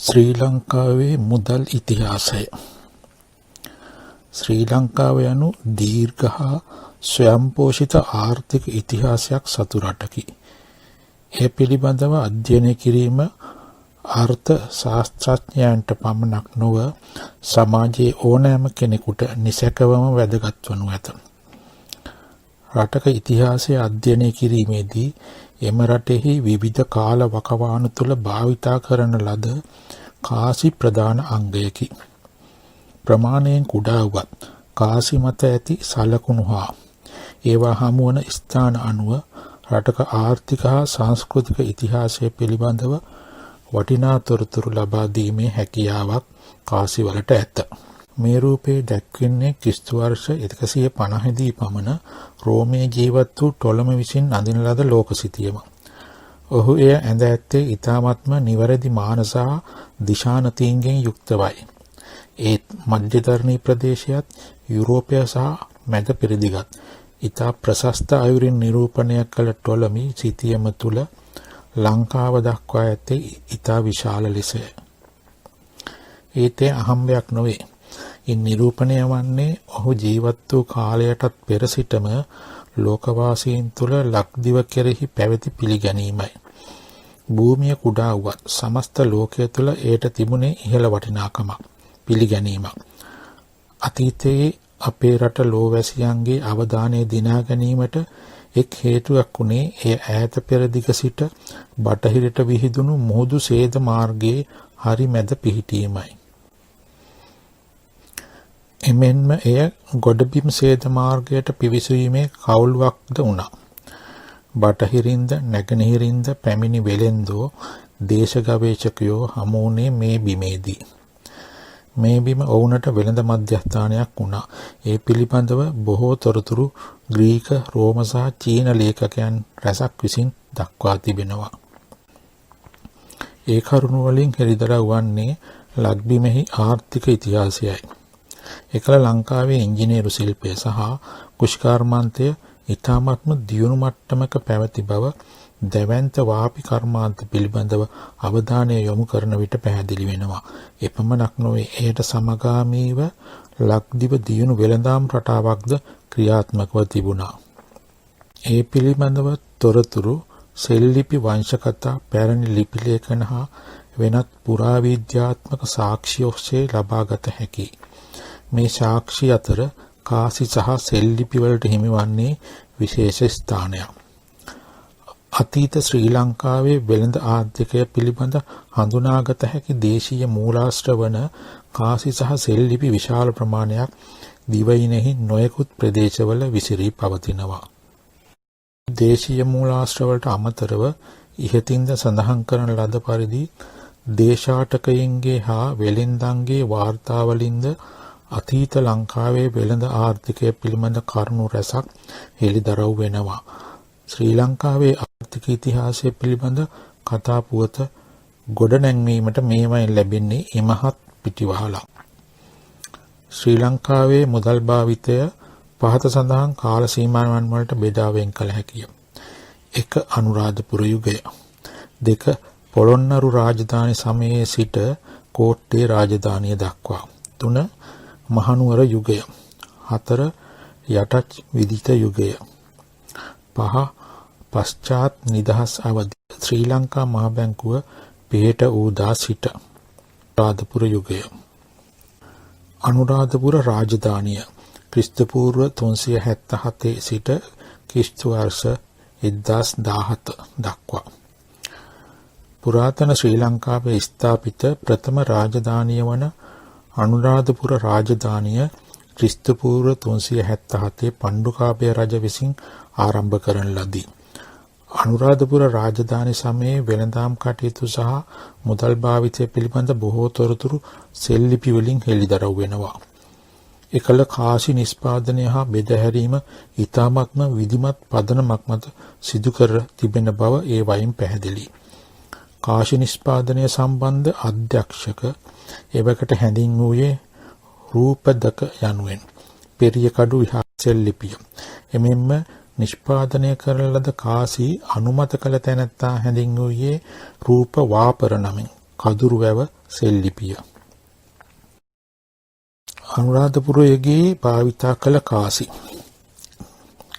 ශ්‍රී ලංකාවේ මුදල් ඉතිහාසය. ශ්‍රී ලංකාව යනු දීර්ඝ හා ස්වයංපෝෂිත ආර්ථික ඉතිහාසයක් සතු රටකි. එය පිළිබඳව අධ්‍යයනය කිරීම අර්ථ ශාස්ත්‍රඥයන්ට පමණක් නොව සමාජයේ ඕනෑම කෙනෙකුට නිසැකවම වැදගත් වනු ඇත. රටක ඉතිහාසය අධ්‍යයනය කිරීමේදී එම රටෙහි විවිධ කාල වකවානු තුළ භාවිතා කරන ලද කාසි ප්‍රධාන අංගයකි. ප්‍රමාණයෙන් කුඩා වුවත් කාසි මත ඇති සලකුණු හා ඒවා හමුවන ස්ථාන අනුව රටක ආර්ථික හා සංස්කෘතික ඉතිහාසය පිළිබඳව වටිනා තොරතුරු ලබා දීමේ හැකියාවක් කාසිවලට ඇත. මේ රූපයේ දැක්වෙන්නේ ක්‍රිස්තු වර්ෂ 150 දී පමණ රෝමයේ ජීවත් වූ ටොලම විසින් අඳින ලද ලෝකසිතියම. ඔහු එය ඇඳ ඇත්තේ ඉතාමත්ම නිවැරදි මානස හා දිශානතීන්ගෙන් යුක්තවයි. ඒත් මධ්‍යධරණී ප්‍රදේශයත් යුරෝපය සහ මැද පෙරදිගත් ඉතා ප්‍රශස්ත අයුරින් නිරූපණය කළ ටොලමි සිතියම තුළ ලංකාව දක්වා ඇත්තේ ඉතා විශාල ලෙසය. ඒත් එය අහම්බයක් නොවේ. ඉන් නිරූපණය වන්නේ ඔහු ජීවත් වූ කාලයටත් පෙර සිටම ලෝකවාසීන් තුළ ලක්දිව කෙරෙහි පැවති පිළිගැනීමයි. භූමිය කුඩා වුවත් සමස්ත ලෝකය තුළ එයට තිබුණේ ඉහළ වටිනාකමක්, පිළිගැනීමක්. අතීතයේ අපේ රට ලෝවැසියන්ගේ අවධානය දිනා ගැනීමට එක් හේතුවක් වුණේ එය ඈත පෙරදිග සිට බටහිරට විහිදුණු මුහුදු සේද මාර්ගයේ හරි මැද පිහිටීමයි. එමෙන්ම එය ගොඩබිම් සේද මාර්ගයට පිවිසීමේ කවුළුවක්ද වුණා. බටහිරින්ද නැගෙනහිරින්ද පැමිණි වෙළෙන්දෝ දේශ ගවේෂකයෝ හමු වුණේ මේ බිමේදී. මේ බිම ඔවුනට වෙළඳ මධ්‍යස්ථානයක් වුණා. ඒ පිළිබඳව බොහෝ තොරතුරු ග්‍රීක, රෝම සහ චීන ලේඛකයන් රැසක් විසින් දක්වා තිබෙනවා. ඒ කරුණු වලින් හෙළිදරව් වන්නේ ලක්බිමෙහි ආර්ථික ඉතිහාසයයි. එකල ලංකාවේ ඉංජිනේරු ශිල්පය සහ කුෂිකාර්මාන්තය ඉතාමත්ම දියුණු මට්ටමක පැවති බව දැවැන්ත වාපි කර්මාන්ත පිළිබඳව අවධානය යොමු කරන විට පැහැදිලි වෙනවා. එපමණක් නොවේ, එයට සමගාමීව ලක්දිව දියුණු වෙළඳාම් රටාවක්ද ක්‍රියාත්මකව තිබුණා. ඒ පිළිබඳව තොරතුරු සෙල්ලිපි, වංශකථා, පැරණි ලිපි ලේඛන හා වෙනත් පුරාවිද්‍යාත්මක සාක්ෂි ඔස්සේ ලබාගත හැකියි. මේ සාක්ෂි අතර කාසි සහ සෙල්ලිපි වලට හිමිවන්නේ විශේෂ ස්ථානයක්. අතීත ශ්‍රී ලංකාවේ වෙළඳ ආර්ථිකය පිළිබඳ හඳුනාගත හැකි දේශීය මූලාශ්‍ර වන කාසි සහ සෙල්ලිපි විශාල ප්‍රමාණයක් දිවයිනෙහි නොයෙකුත් ප්‍රදේශවල විසිරී පවතිනවා. දේශීය මූලාශ්‍රවලට අමතරව ඉහතින්ද සඳහන් කරන ලද පරිදි දේශාටකයින්ගේ හා වෙළෙන්දන්ගේ වාර්තාවලින්ද අතීත ලංකාවේ වෙළඳ ආර්ථිකය පිළිබඳ කරුණු රැසක් හෙළිදරව් වෙනවා. ශ්‍රී ලංකාවේ ආර්ථික ඉතිහාසය පිළිබඳ කතා පුවත ගොඩනැංවීමට මේවයින් ලැබෙන්නේ ඉමහත් පිටිවහලක්. ශ්‍රී ලංකාවේ මුදල් භාවිතය පහත සඳහන් කාල සීමාවන් වලට බෙදා වෙන් කළ හැකිය. 1. අනුරාධපුර යුගය. 2. පොළොන්නරු රාජධානි සමයේ සිට කෝට්ටේ රාජධානිය දක්වා. 3. මහනුවර යුගය. 4. යටච් විදිත යුගය. 5. පශ්චාත් නිදහස් අවධි. ශ්‍රී ලංකා මහ බැංකුව පිහිට වූ දා සිට අනුරාධපුර යුගය. අනුරාධපුර රාජධානිය ක්‍රිස්තු පූර්ව 377 සිට ක්‍රිස්තු වර්ෂ 1017 දක්වා. පුරාතන ශ්‍රී ලංකාවේ ස්ථාපිත ප්‍රථම රාජධානිය වන අනුරාධපුර රාජධානිය ක්‍රිස්තු පූර්ව 377 පණ්ඩුකාභය රජ විසින් ආරම්භ කරන ලදී. අනුරාධපුර රාජධානි සමයේ වෙළඳාම් කටයුතු සහ මුදල් භාවිතය පිළිබඳ බොහෝ තොරතුරු සෙල්ලිපි වලින් හෙළිදරව් වෙනවා. එකල කාසි නිෂ්පාදනය හා බෙදහැරීම ඉතාමත්ම විධිමත් පදනමක් මත සිදු කර තිබෙන බව ඒ වයින් පැහැදිලි. කාසි නිෂ්පාදනය සම්බන්ධ අධ්‍යක්ෂක එවකට හැඳින්වූයේ රූපදක යනුවෙන්. පෙරියකඩු විහාර සෙල්ලිපිය. එමෙන්ම නිෂ්පාදනය කරන ලද කාසි අනුමත කළ තැනැත්තා හැඳින්වූයේ රූප වාපර නමින්. කදුරු වැව සෙල්ලිපිය. අනුරාධපුරයේදී භාවිතා කළ කාසි.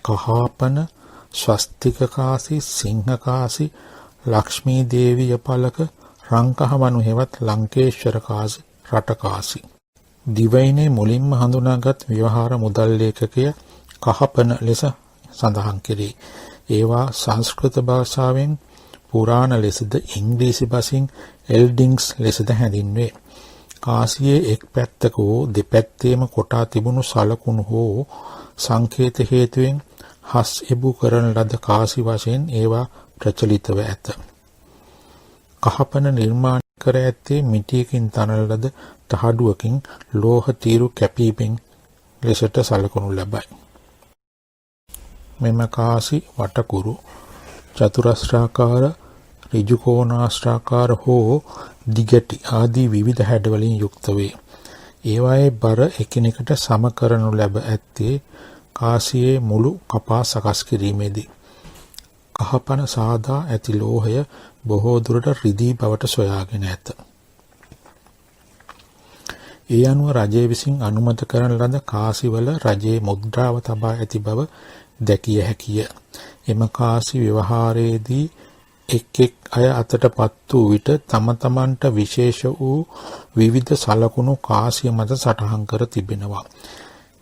කහාපන, ස්වස්තික කාසි, සිංහ කාසි, ලක්ෂ්මී දේවිය පලක, රංකහමනු හෙවත් ලංකේශ්වර කාසි, රටකාසි. දිවයිනේ මුලින්ම හඳුනාගත් ව්‍යවහාර මුදල් ලේඛකය කහපන ලෙස සඳහන් කෙරේ. ඒවා සංස්කෘත භාෂාවෙන් පුරාණ ලෙසද ඉංග්‍රීසි බසින් එල්ඩිංස් ලෙසද හැඳින්වේ. කාසියේ එක් පැත්තක හෝ දෙපැත්තේම කොටා තිබුණු සලකුණු හෝ සංකේත හේතුවෙන් හස් එබු කරන ලද කාසි වශයෙන් ඒවා ප්‍රචලිතව ඇත. කහපන නිර්මාණය කර ඇත්තේ මිටියකින් තනන ලද තහඩුවකින් ලෝහ තීරු කැපීමෙන් ලෙසට සලකනු ලබයි. මෙම කාසි වටකුරු, චතුරස්‍රාකාර, ඍජුකෝණාස්ත්‍රාකාර හෝ දිගටි ආදී විවිධ හැඩවලින් යුක්ත වේ. ඒවායේ බර එකිනෙකට සම කරනු ලැබ ඇත්තේ කාසියේ මුළු කපා සකස් කිරීමේදී. කහපන සාදා ඇති ලෝහය බොහෝ දුරට රිදී බවට සොයාගෙන ඇත. ඒ අනුව රජය විසින් අනුමත කරන ලද කාසිවල රජයේ මුද්‍රාව තබා ඇති බව දැකිය හැකිය. එම කාසි ව්‍යවහාරයේදී එක් එක් අය අතටපත් වූ විට තම තමන්ට විශේෂ වූ විවිධ සලකුණු කාසිය මත සටහන් කර තිබෙනවා.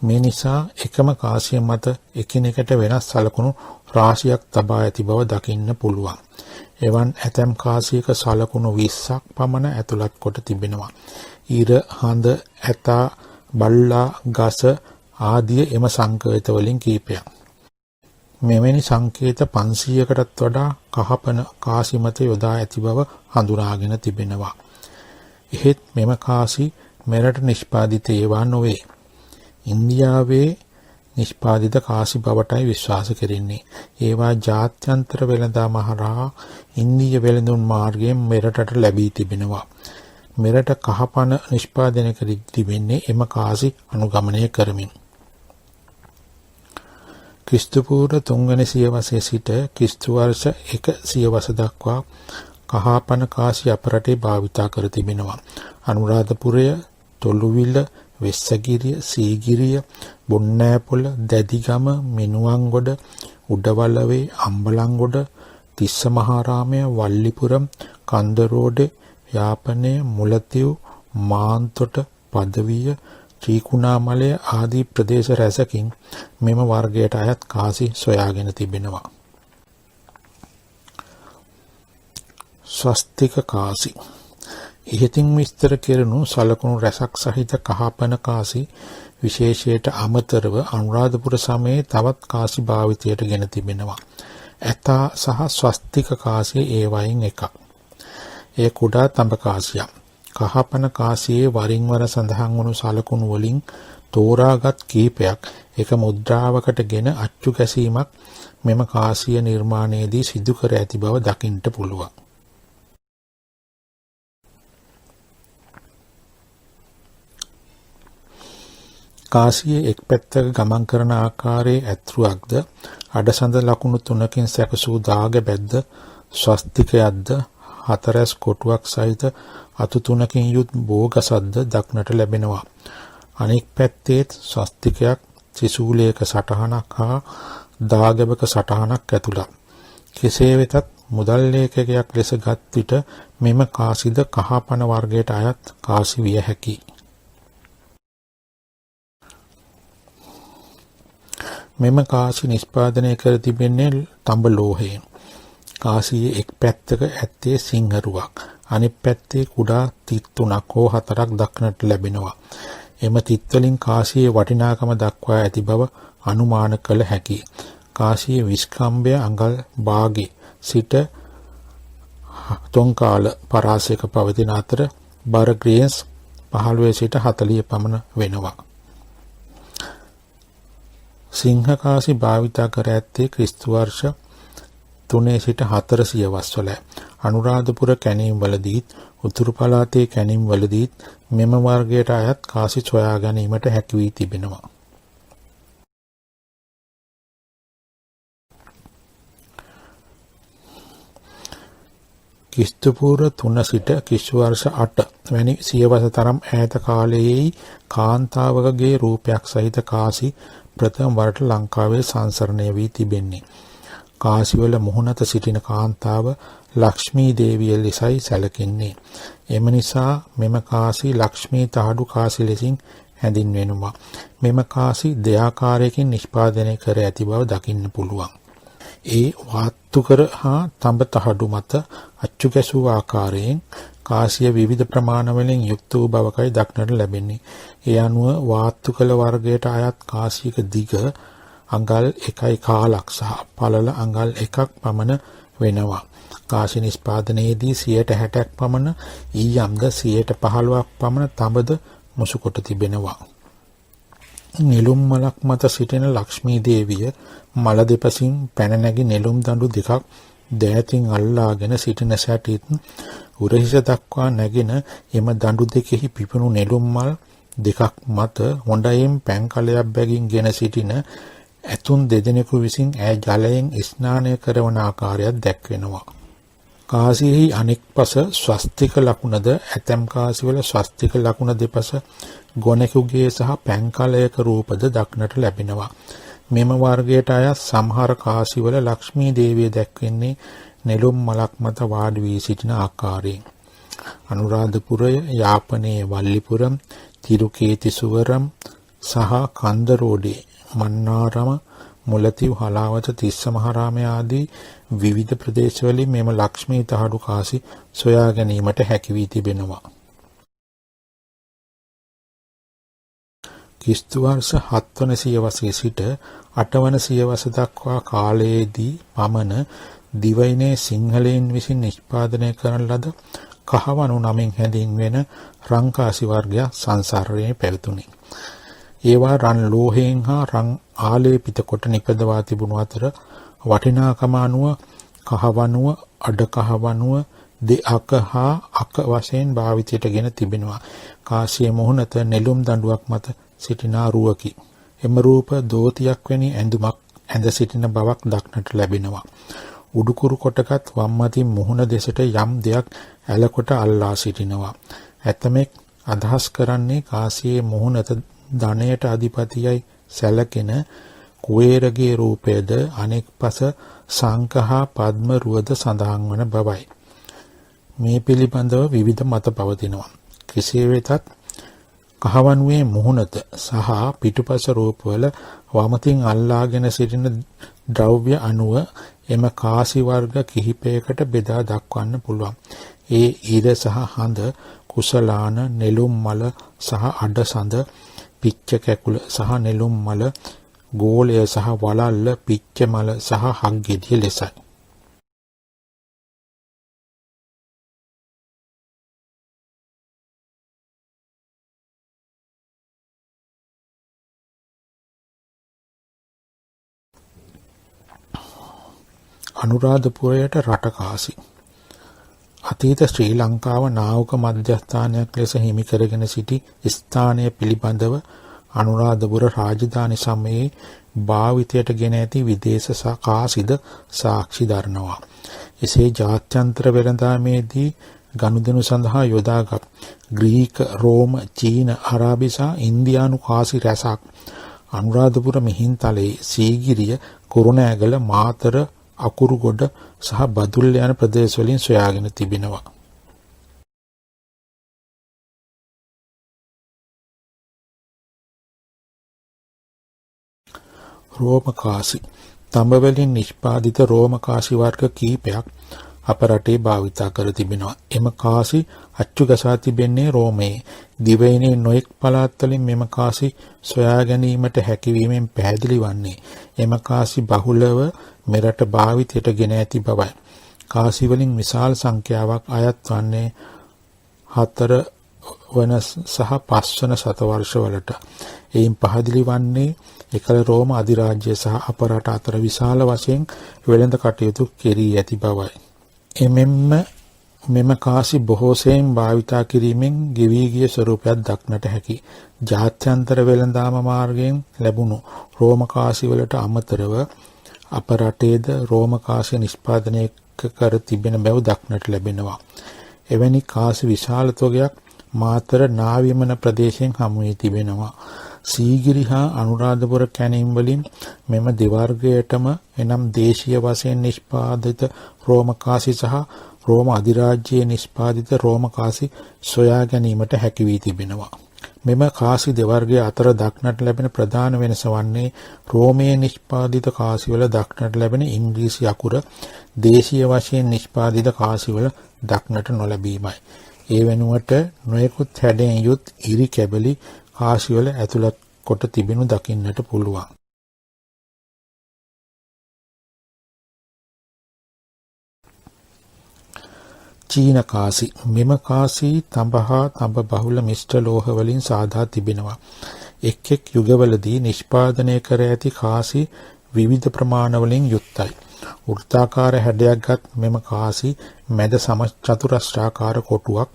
මේ නිසා එකම කාසිය මත එකිනෙකට වෙනස් සලකුණු රාශියක් තබා ඇති බව දකින්න පුළුවන්. එවන් ඇතැම් කාසියක සලකුණු 20ක් පමණ ඇතුළත් කොට තිබෙනවා. ඉර, හඳ, ඇතා, බල්ලා, ගස ආදී එම සංකේත වලින් කීපයක්. මෙවැනි සංකේත 500කටත් වඩා කහපන කාසි මත යොදා ඇති බව හඳුනාගෙන තිබෙනවා. එහෙත් මෙම කාසි මෙරට නිෂ්පාදිත ඒවා නොවේ. ඉන්දියාවේ නිෂ්පාදිත කාසි බවටයි විශ්වාස කෙරෙන්නේ. ඒවා ජාත්‍යන්තර වෙළඳාම හරහා ඉන්දීය වෙළඳුන් මාර්ගයෙන් මෙරටට ලැබී තිබෙනවා. මෙරට කහපන නිෂ්පාදනය කර තිබෙන්නේ එම කාසි අනුගමනය කරමින්. ක්‍රිස්තු පූර්ව 3 වෙනි සියවසේ සිට ක්‍රිස්තු වර්ෂ 1 සියවස දක්වා කහපන කාසි අප රටේ භාවිතා කර තිබෙනවා. අනුරාධපුරය, තොළුවිල, වෙස්සගිරිය, සීගිරිය, බොන්නෑපොළ, දැදිගම, මිනුවන්ගොඩ, උඩවලවේ, අම්බලන්ගොඩ, තිස්ස මහාරාමය, වල්ලිපුරම්, කන්දරෝඩ, යාපනය, මුලතිව්, මාන්තොට, පදවිය, ත්‍රිකුණාමලය ආදී ප්‍රදේශ රැසකින් මෙම වර්ගයට අයත් කාසි සොයාගෙන තිබෙනවා. ස්වස්තික කාසි. ඉහතින් විස්තර කෙරෙනු සලකුණු රැසක් සහිත කහපන කාසි විශේෂයට අමතරව අනුරාධපුර සමයේ තවත් කාසි භාවිතයට ගෙන තිබෙනවා. ඇතා සහ ස්වස්තික කාසිය ඒවයින් එකක්. එය කුඩා තඹ කාසියක්. කහපන කාසියේ වරින් වර සඳහන් වුණු සලකුණු වලින් තෝරාගත් කීපයක් එක මුද්‍රාවකට ගෙන අච්චු ගැසීමක් මෙම කාසිය නිර්මාණයේදී සිදු කර ඇති බව දකින්නට පුළුවන්. කාසියේ එක් පැත්තක ගමන් කරන ආකාරයේ ඇත්රුවක්ද, අඩසඳ ලකුණු 3කින් සැකසූ දාග බැද්ද, ස්වස්තිකයක්ද, හතරැස් කොටුවක් සහිත අතු 3කින් යුත් බෝගසද්ද දක්නට ලැබෙනවා. අනෙක් පැත්තේත් ස්වස්තිකයක්, ත්‍රිශූලයක සටහනක් හා දාගැබක සටහනක් ඇතුළත්. කෙසේ වෙතත් මුදල් ලේඛකයක් ලෙස ගත් විට මෙම කාසිද කහපන වර්ගයට අයත් කාසි විය හැකියි. මෙම කාසි නිෂ්පාදනය කර තිබෙන්නේ තඹ ලෝහයෙන්. කාසියේ එක් පැත්තක ඇත්තේ සිංහරුවක්, අනෙක් පැත්තේ කුඩා තිත් 3ක් හෝ 4ක් දක්නට ලැබෙනවා. එම තිත්වලින් කාසියේ වටිනාකම දක්වා ඇති බව අනුමාන කළ හැකියි. කාසියේ විස්කම්භය අඟල් භාගේ සිට තොංකාල පරාසයක පවතින අතර බර ග්‍රේන්ස් 15 සිට 40 පමණ වෙනවා. සිංහ කාසි භාවිතා කර ඇත්තේ ක්‍රිස්තු වර්ෂ 3 සිට 4 සියවස්වල. අනුරාධපුර කැණීම්වලදීත් උතුරු පළාතේ කැණීම්වලදීත් මෙම වර්ගයට අයත් කාසි සොයා ගැනීමට හැකි වී තිබෙනවා. ක්‍රිස්තු පූර්ව 3 සිට ක්‍රිස්තු වර්ෂ 8 වැනි සියවස තරම් ඈත කාලයේ කාන්තාවකගේ රූපයක් සහිත කාසි ප්‍රථම වරට ලංකාවේ සංසරණය වී තිබෙන්නේ. කාසිවල මුහුණත සිටින කාන්තාව ලක්ෂ්මී දේවිය ලෙසයි සැලකෙන්නේ. එම නිසා මෙම කාසි ලක්ෂ්මී තහඩු කාසි ලෙසින් හැඳින්වෙනවා. මෙම කාසි දෙආකාරයකින් නිෂ්පාදනය කර ඇති බව දකින්න පුළුවන්. ඒ වාත්තුකර හා තඹ තහඩු මත අච්චු ගැසූ ආකාරයෙන් කාසිය විවිධ ප්‍රමාණවලින් යුක්ත වූ බවකයි දක්නට ලැබෙන්නේ. ඒ අනුව වාත්තුකල වර්ගයට අයත් කාසියක දිග අඟල් 1.5 සහ පළල අඟල් 1ක් පමණ වෙනවා. කාසි නිෂ්පාදනයේදී 60% පමණ ඊයම්ද 15% පමණ තඹද මුසු කොට තිබෙනවා. නෙළුම් මලක් මත සිටින ලක්ෂ්මී දේවිය මල දෙපසින් පැන නැගි නෙළුම් දඬු දෙකක් දෑතින් අල්ලාගෙන සිටින සැටිත් උරහිස දක්වා නැගෙන එම දඬු දෙකෙහි පිපුණු නෙළුම් මල් දෙකක් මත හොඬයෙන් පැන් කලයක් බැගින් ගෙන සිටින ඇතුන් දෙදෙනෙකු විසින් ඈ ජලයෙන් ස්නානය කරන ආකාරයක් දැක්වෙනවා. කාසියෙහි අනෙක් පස ස්වස්තික ලකුණද ඇතැම් කාසිවල ස්වස්තික ලකුණ දෙපස ගොනෙකුගේ සහ පැන් කලයක රූපද දක්නට ලැබෙනවා. මෙම වර්ගයට අයත් සමහර කාසිවල ලක්ෂ්මී දේවිය දැක්වෙන්නේ නෙළුම් මලක් මත වාඩි වී සිටින ආකාරයෙන්. අනුරාධපුරය, යාපනයේ වල්ලිපුරම්, තිරුකේතිසුවරම් සහ කන්දරෝඩේ, මන්නාරම, මුලතිව්, හලාවත, තිස්සමහාරාමය ආදී විවිධ ප්‍රදේශවලින් මෙම ලක්ෂ්මී තහඩු කාසි සොයා ගැනීමට හැකි වී තිබෙනවා. ක්‍රිස්තු වර්ෂ 7 වන සියවසේ සිට 8 වන සියවස දක්වා කාලයේදී පමණ දිවයිනේ සිංහලයන් විසින් නිෂ්පාදනය කරන ලද කහවණු නමින් හැඳින්වෙන රංකාසි වර්ගයක් සංසාරයේ පැවතුණි. ඒවා රන් ලෝහයෙන් හා රන් ආලේපිත කොට නිපදවා තිබුණු අතර වටිනාකම අනුව කහවණුව, අඩ කහවණුව, දෙඅක හා අක වශයෙන් භාවිතයට ගෙන තිබෙනවා. කාසිය මුහුණත නෙළුම් දඬුවක් මත සිටින රුවකි. එම රූප දෝතියක් වැනි ඇඳුමක් ඇඳ සිටින බවක් දක්නට ලැබෙනවා. උඩුකුරු කොටගත් වම්මතින් මුහුණ දෙසට යම් දෙයක් ඇලකොට අල්ලා සිටිනවා. ඇතමෙක් අදහස් කරන්නේ කාසියේ මුහුණත ධනයට අධිපතියයි සැලකෙන කුවේරගේ රූපයද අනෙක් පස සංක හා පද්ම රුවද සඳහන් වන බවයි. මේ පිළිබඳව විවිධ මත පවතිනවා. කෙසේ වෙතත් කහවණුවේ මුහුණත සහ පිටුපස රූපවල වමතින් අල්ලාගෙන සිටින ද්‍රව්‍ය අණුව එම කාසි වර්ග කිහිපයකට බෙදා දක්වන්න පුළුවන්. ඒ ඉර සහ හඳ, කුසලාන, නෙළුම් මල සහ අඩසඳ, පිච්ච කැකුල සහ නෙළුම් මල, ගෝලය සහ වලල්ල, පිච්ච මල සහ හක්ගෙඩිය ලෙසයි. අනුරාධපුරයට රටකාසි. අතීත ශ්‍රී ලංකාව නාවක මධ්‍යස්ථානයක් ලෙස හිමි කරගෙන සිටි ස්ථානය පිළිබඳව අනුරාධපුර රාජධානි සමයේ භාවිතයට ගෙන ඇති විදේශ කාසිද සාක්ෂි දරනවා. එසේ ජාත්‍යන්තර වෙළඳාමේදී ගනුදෙනු සඳහා යොදාගත් ග්‍රීක, රෝම, චීන, අරාබි සහ ඉන්දියානු කාසි රැසක් අනුරාධපුර මිහින්තලයේ සීගිරිය, කුරුණෑගල, මාතර, අකුරුගොඩ සහ බදුල්ල යන ප්‍රදේශවලින් සොයාගෙන තිබෙනවා. රෝමකාසි. තඹ වලින් නිෂ්පාදිත රෝමකාසි වර්ග කීපයක් අප රටේ භාවිතා කර තිබෙනවා. එම කාසි අච්චු ගසා තිබෙන්නේ රෝමයේ. දිවයිනේ නොඑක් පළාත් වලින් මෙම කාසි සොයා ගැනීමට හැකියවීමෙන් පැහැදිලි වන්නේ එම කාසි බහුලව මෙරට භාවිතයට ගෙන ඇති බවයි. කාසි වලින් විශාල සංඛ්‍යාවක් අයත් වන්නේ 4 වන සහ 5 වන සතවර්ෂවලට. එයින් පැහැදිලි වන්නේ එකල රෝම අධිරාජ්‍ය සහ අප රට අතර විශාල වශයෙන් වෙළඳ කටයුතු කෙරී ඇති බවයි. එමෙන්ම මෙම කාසි බොහෝසෙයින් භාවිතා කිරීමෙන් ගෙවී ගිය ස්වරූපයක් දක්නට හැකි. ජාත්‍යන්තර වෙළඳාම මාර්ගයෙන් ලැබුණු රෝම කාසි වලට අමතරව අප රටේද රෝම කාසි නිෂ්පාදනය කර තිබෙන බව දක්නට ලැබෙනවා. එවැනි කාසි විශාල තොගයක් මාතර නාවිමන ප්‍රදේශයෙන් හමු වී තිබෙනවා. සීගිරි හා අනුරාධපුර කැණීම් වලින් මෙම දෙවර්ගයටම එනම් දේශීය වශයෙන් නිෂ්පාදිත රෝම කාසි සහ රෝම අධිරාජ්‍යයේ නිෂ්පාදිත රෝම කාසි සොයා ගැනීමට හැකි වී තිබෙනවා. මෙම කාසි දෙවර්ගය අතර දක්නට ලැබෙන ප්‍රධාන වෙනස වන්නේ රෝමයේ නිෂ්පාදිත කාසිවල දක්නට ලැබෙන ඉංග්‍රීසි අකුර දේශීය වශයෙන් නිෂ්පාදිත කාසිවල දක්නට නොලැබීමයි. ඒ වෙනුවට නොයෙකුත් හැඩයෙන් යුත් ඉරි කැබලි කාසිවල ඇතුළත් කොට තිබෙනු දකින්නට පුළුවන්. චීන කාසි. මෙම කාසි තඹ හා තඹ බහුල මිශ්‍ර ලෝහ වලින් සාදා තිබෙනවා. එක් එක් යුගවලදී නිෂ්පාදනය කර ඇති කාසි විවිධ ප්‍රමාණ වලින් යුක්තයි. වෘත්තාකාර හැඩයක්ගත් මෙම කාසි මැද සමචතුරස්‍රාකාර කොටුවක්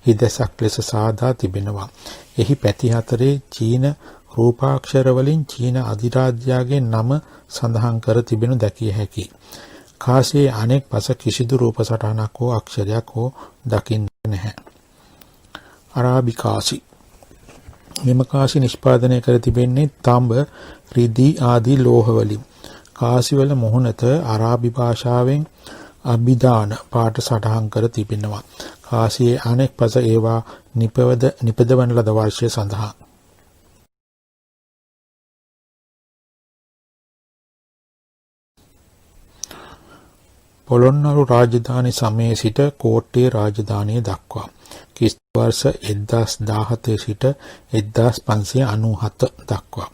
හිදැසක් ලෙස සාදා තිබෙනවා. එහි පැති හතරේ චීන රූපාක්ෂර වලින් චීන අධිරාජ්‍යයේ නම සඳහන් කර තිබෙනු දැකිය හැකියි. කාසියේ අනෙක් පස කිසිදු රූප සටහනක් හෝ අක්ෂරයක් හෝ දකින්න නැහැ. අරාබි කාසි. මෙම කාසි නිෂ්පාදනය කර තිබෙන්නේ තඹ, රිදී ආදී ලෝහ වලින්. කාසිවල මුහුණත අරාබි භාෂාවෙන් අබිදාන පාට සටහන් කර තිබෙනවා. කාසියේ අනෙක් පස ඒවා නිපදවන ලද වර්ෂය සඳහා. පොළොන්නරු රාජධානි සමයේ සිට කෝට්ටේ රාජධානිය දක්වා ක්‍රි.ව. 1017 සිට 1597 දක්වා.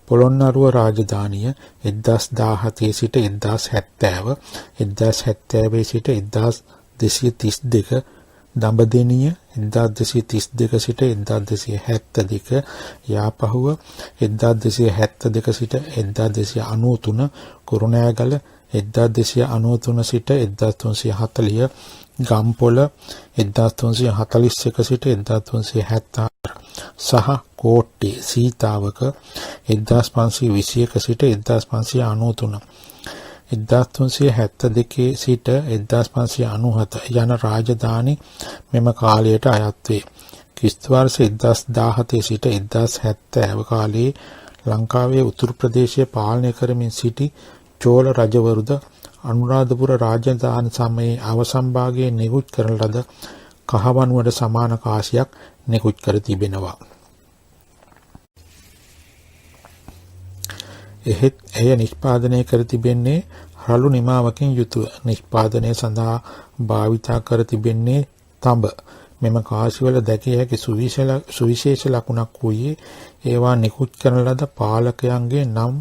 පොළොන්නරුව රාජධානිය 1017 සිට 1070, 1070 සිට 1232, දඹදෙණිය 1232 සිට 1272, යාපහුව 1272 සිට 1293, කුරුණෑගල 1293 සිට 1340, ගම්පොළ 1341 සිට 1374 සහ කෝට්ටේ සීතාවක 1521 සිට 1593, 1372 සිට 1597 යන රාජධානි මෙම කාලයට අයත් වේ. ක්‍රි.ව. 1017 සිට 1070 කාලයේ ලංකාවේ උතුරු ප්‍රදේශය පාලනය කරමින් සිටි චෝල රජවරුද අනුරාධපුර රාජධානි සමයේ අවසන් භාගයේ නිකුත් කරන ලද කහවණුවට සමාන කාසියක් නිකුත් කර තිබෙනවා. එහෙත් එය නිෂ්පාදනය කර තිබෙන්නේ රළු නිමාවකින් යුතුව. නිෂ්පාදනය සඳහා භාවිතා කර තිබෙන්නේ තඹ. මෙම කාසිවල දැකිය හැකි සුවිශේෂ ලකුණක් වූයේ ඒවා නිකුත් කරන ලද පාලකයන්ගේ නම්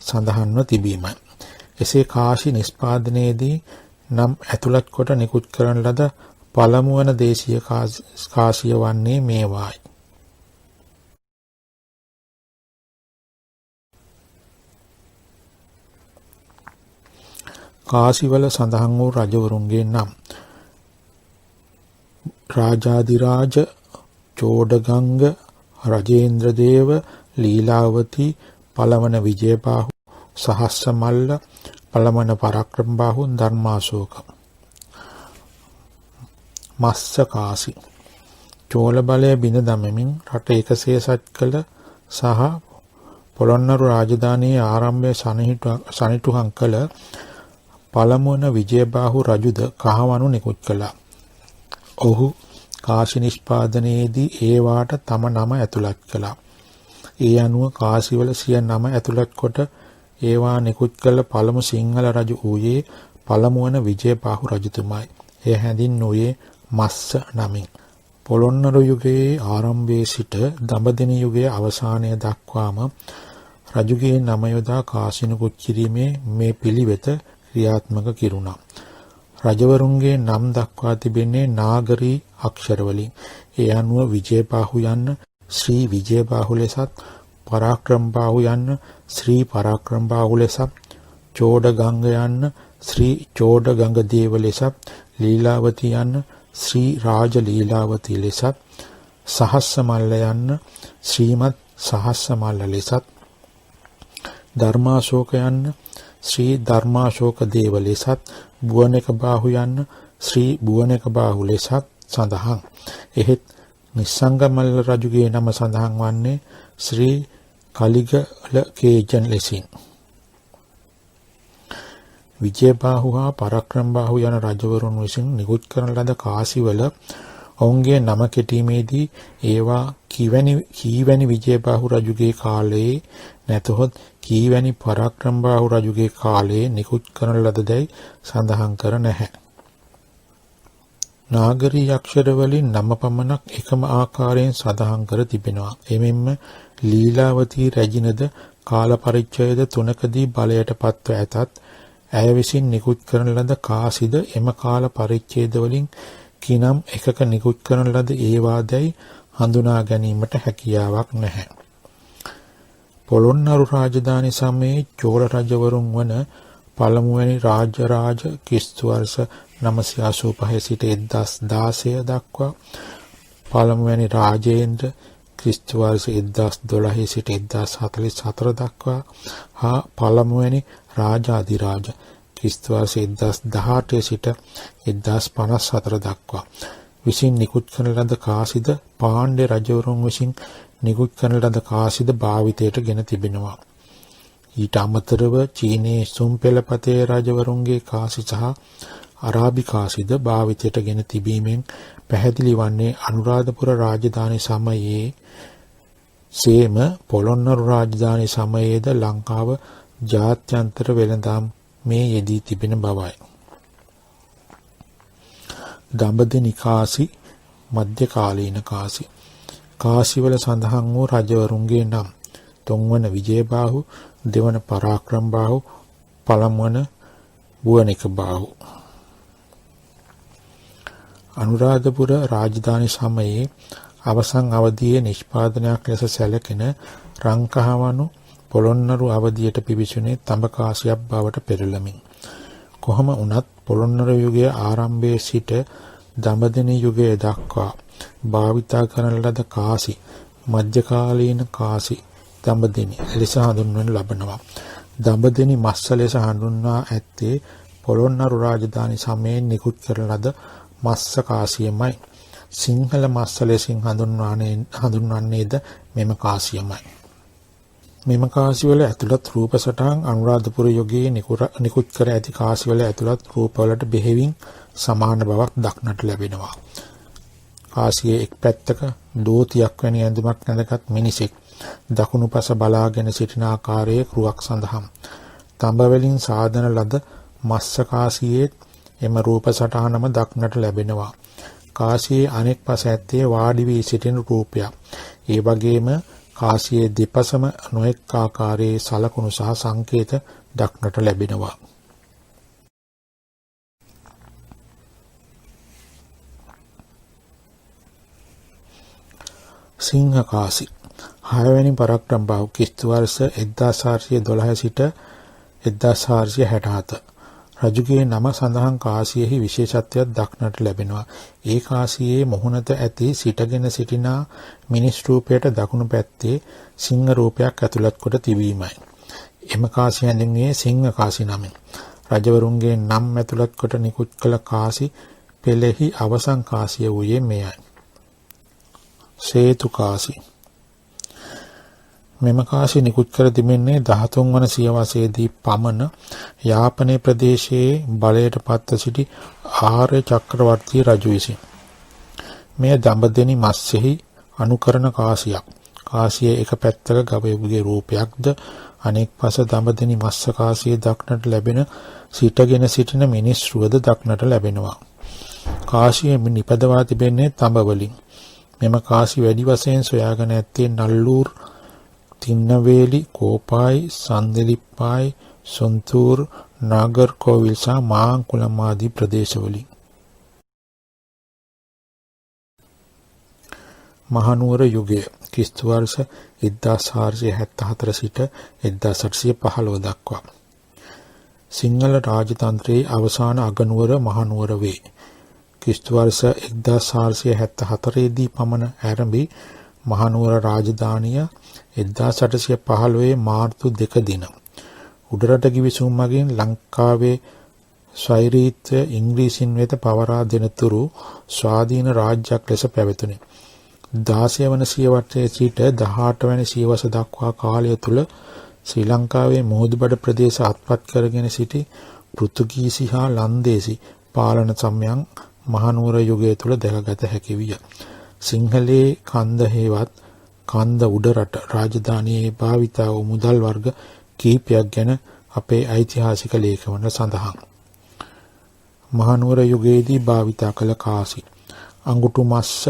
සඳහන්ව තිබීමයි. එසේ කාසි නිෂ්පාදනයේදී නම් ඇතුළත් කොට නිකුත් කරන ලද පළමු වන දේශීය කාසිය වන්නේ මේවායි. කාසිවල සඳහන් වූ රජවරුන්ගේ නම් රාජාධිරාජ, චෝඩගංග, රජේන්ද්‍රදේව, ලීලාවතී, පළවන විජයබාහු, සහස්සමල්ල, පළවන පරාක්‍රමබාහු, ධර්මාශෝක. මස්ස කාසි. චෝල බලය බිඳ දමමින් රට එකසේසත් කළ සහ පොළොන්නරු රාජධානියේ ආරම්භය සනිටුහන් කළ පළමුවන විජයබාහු රජුද කහවණු නිකුත් කළා. ඔහු කාසි නිෂ්පාදනයේදී ඒවාට තම නම ඇතුළත් කළා. ඒ අනුව කාසිවල සිය නම ඇතුළත් කොට ඒවා නිකුත් කළ පළමු සිංහල රජු වූයේ පළමුවන විජයබාහු රජතුමායි. එය හැඳින්වූයේ මස්ස නමින්. පොළොන්නරු යුගයේ ආරම්භයේ සිට දඹදෙණි යුගයේ අවසානය දක්වාම රජුගේ නම යොදා කාසි නිකුත් කිරීමේ මේ පිළිවෙත ක්‍රියාත්මක කිරුණා. රජවරුන්ගේ නම් දක්වා තිබෙන්නේ නාගරී අක්ෂර වලින්. ඒ අනුව විජයබාහු යන්න ශ්‍රී විජයබාහු ලෙසත්, පරාක්‍රමබාහු යන්න ශ්‍රී පරාක්‍රමබාහු ලෙසත්, චෝඩගංග යන්න ශ්‍රී චෝඩගංග දේව ලෙසත්, ලීලාවතී යන්න ශ්‍රී රාජ ලීලාවතී ලෙසත්, සහස්සමල්ල යන්න ශ්‍රීමත් සහස්සමල්ල ලෙසත්, ධර්මාශෝක යන්න ශ්‍රී ධර්මාශෝක දේව ලෙසත් බුවනෙක බාහු යන්න ශ්‍රී බුවනෙක බාහු ලෙසත් සඳහන්. එහෙත් නිස්සංගමල්ල රජුගේ නම සඳහන් වන්නේ ශ්‍රී කලිගලකේජන් ලෙසින්. විජයබාහු හා පරාක්‍රමබාහු යන රජවරුන් විසින් නිකුත් කරන ලද කාසිවල ඔවුන්ගේ නම කෙටීමේදී ඒවා කීවැනි විජයබාහු රජුගේ කාලයේ නැතහොත් කීවැනි පරාක්‍රමබාහු රජුගේ කාලයේ නිකුත් කරන ලදදැයි සඳහන් කර නැහැ. නාගරී අක්ෂර වලින් නම පමණක් එකම ආකාරයෙන් සඳහන් කර තිබෙනවා. එමෙන්ම ලීලාවතී රැජිනද කාල පරිච්ඡේද 3කදී බලයට පත්ව ඇතත් ඇය විසින් නිකුත් කරන ලද කාසිද එම කාල පරිච්ඡේද වලින් කිනම් එකක නිකුත් කරන ලද ඒවාදැයි හඳුනා ගැනීමට හැකියාවක් නැහැ. පොළොන්නරු රාජධානි සමයේ චෝල රජවරුන් වන පළමුවැනි රාජරාජ ක්‍රිස්තු වර්ෂ 985 සිට 1016 දක්වා, පළමුවැනි රාජේන්ද්‍ර ක්‍රිස්තු වර්ෂ 1012 සිට 1044 දක්වා හා පළමුවැනි රාජාධිරාජ ක්‍රිස්තු වර්ෂ 1018 සිට 1054 දක්වා විසින් නිකුත් කරන ලද කාසිද පාණ්ඩ්‍ය රජවරුන් විසින් නිකුත් කරන ලද කාසිද භාවිතයට ගෙන තිබෙනවා. ඊට අමතරව චීනයේ සුම්පෙළපතේ රජවරුන්ගේ කාසි සහ අරාබි කාසිද භාවිතයට ගෙන තිබීමෙන් පැහැදිලි වන්නේ අනුරාධපුර රාජධානි සමයේ සේම පොළොන්නරු රාජධානි සමයේද ලංකාව ජාත්‍යන්තර වෙළඳාම් මේ යෙදී තිබෙන බවයි. දඹදෙණි කාසි, මධ්‍යකාලීන කාසි. කාසිවල සඳහන් වූ රජවරුන්ගේ නම්: තුන්වන විජයබාහු, දෙවන පරාක්‍රමබාහු, පළමුවන බුවනෙක බාහු. අනුරාධපුර රාජධානි සමයේ අවසන් අවධියේ නිෂ්පාදනයක් ලෙස සැලකෙන රංකහවණු පොළොන්නරු අවධියට පිවිසුනේ තඹ කාසියක් බවට පෙරළමින්. කොහොම වුණත් පොළොන්නරු යුගයේ ආරම්භයේ සිට දඹදෙණි යුගය දක්වා භාවිතා කරන ලද කාසි, මධ්‍යකාලීන කාසි, දඹදෙණි ලෙස හඳුන්වනු ලබනවා. දඹදෙණි මස්ස ලෙස හඳුන්වා ඇත්තේ පොළොන්නරු රාජධානි සමයේ නිකුත් කරන ලද මස්ස කාසියමයි. සිංහල මස්ස ලෙසින් හඳුන්වන්නේද මෙම කාසියමයි. මෙම කාසිවල ඇතුළත් රූප සටහන් අනුරාධපුර යුගයේ නිකුත් කර ඇති කාසිවල ඇතුළත් රූපවලට බෙහෙවින් සමාන බවක් දක්නට ලැබෙනවා. කාසියේ එක් පැත්තක දෝතියක් වැනි ඇඳුමක් නැඳගත් මිනිසෙක් දකුණු පස බලාගෙන සිටින ආකාරයේ කෘවක් සඳහන්. තඹ වලින් සාදන ලද මස්ස කාසියේ එම රූප සටහනම දක්නට ලැබෙනවා. කාසියේ අනෙක් පස ඇත්තේ වාඩි වී සිටින රූපයක්. ඒ වගේම කාසියේ දෙපසම නොඑක් ආකාරයේ සලකුණු සහ සංකේත දක්නට ලැබෙනවා. සිංහ කාසි. 6 වෙනි පරාක්‍රමබාහු ක්‍රිස්තු වර්ෂ 1412 සිට 1467 රජුගේ නම සඳහන් කාසියෙහි විශේෂත්වයක් දක්නට ලැබෙනවා. ඒ කාසියේ මුහුණත ඇති සිටගෙන සිටිනා මිනිස් රූපයට දකුණු පැත්තේ සිංහ රූපයක් ඇතුළත් කොට තිබීමයි. එම කාසිය හැඳින්වුවේ සිංහ කාසි නමින්. රජවරුන්ගේ නම් ඇතුළත් කොට නිකුත් කළ කාසි පෙළෙහි අවසන් කාසිය වූයේ මෙයයි. සේතු කාසි. මෙම කාසි නිකුත් කර තිබෙන්නේ 13 වන සියවසේදී පමණ යාපනයේ ප්‍රදේශයේ බලයට පත්ව සිටි ආර්ය චක්‍රවර්ති රජු විසින්. මෙය දඹදෙණි මස්සෙහි අනුකරණ කාසියක්. කාසියේ එක පැත්තක ගවයෙකුගේ රූපයක්ද අනෙක් පස දඹදෙණි මස්ස කාසියේ දක්නට ලැබෙන සිටගෙන සිටින මිනිස් රුවද දක්නට ලැබෙනවා. කාසියේ නිපදවා තිබෙන්නේ තඹ වලින්. මෙම කාසි වැඩි වශයෙන් සොයාගෙන ඇත්තේ නල්ලූර්, තින්නවේලි, කෝපායි, සන්දලිප්පායි, සොන්තූර්, නාගර්කෝවිල් සහ මාංකුලම් ආදී ප්‍රදේශවලින්. මහනුවර යුගය ක්‍රිස්තු වර්ෂ 1474 සිට 1815 දක්වා. සිංහල රාජතන්ත්‍රයේ අවසාන අගනුවර මහනුවර වේ. ක්‍රිස්තු වර්ෂ 1474 දී පමණ ආරම්භී මහනුවර රාජධානිය 1815 මාර්තු 2 දින උඩරට ගිවිසුම් මගින් ලංකාවේ ස්වෛරීත්වය ඉංග්‍රීසින් වෙත පවරා දෙනතුරු ස්වාධීන රාජ්‍යයක් ලෙස පැවතුණි. 16 වන සියවසේ සිට 18 වැනි සියවස දක්වා කාලය තුල ශ්‍රී ලංකාවේ මුහුදුබඩ ප්‍රදේශ අත්පත් කරගෙන සිටි පෘතුගීසි හා ලන්දේසි පාලන සමයන් මහනුවර යුගය තුල දැකගත හැකි විය. සිංහලයේ කන්ද හේවත් කන්ද උඩරට රාජධානියේ භාවිතා වූ මුදල් වර්ග කීපයක් ගැන අපේ ඓතිහාසික ලේඛනවල සඳහන්. මහනුවර යුගයේදී භාවිතා කළ කාසි, අඟුටු මස්ස,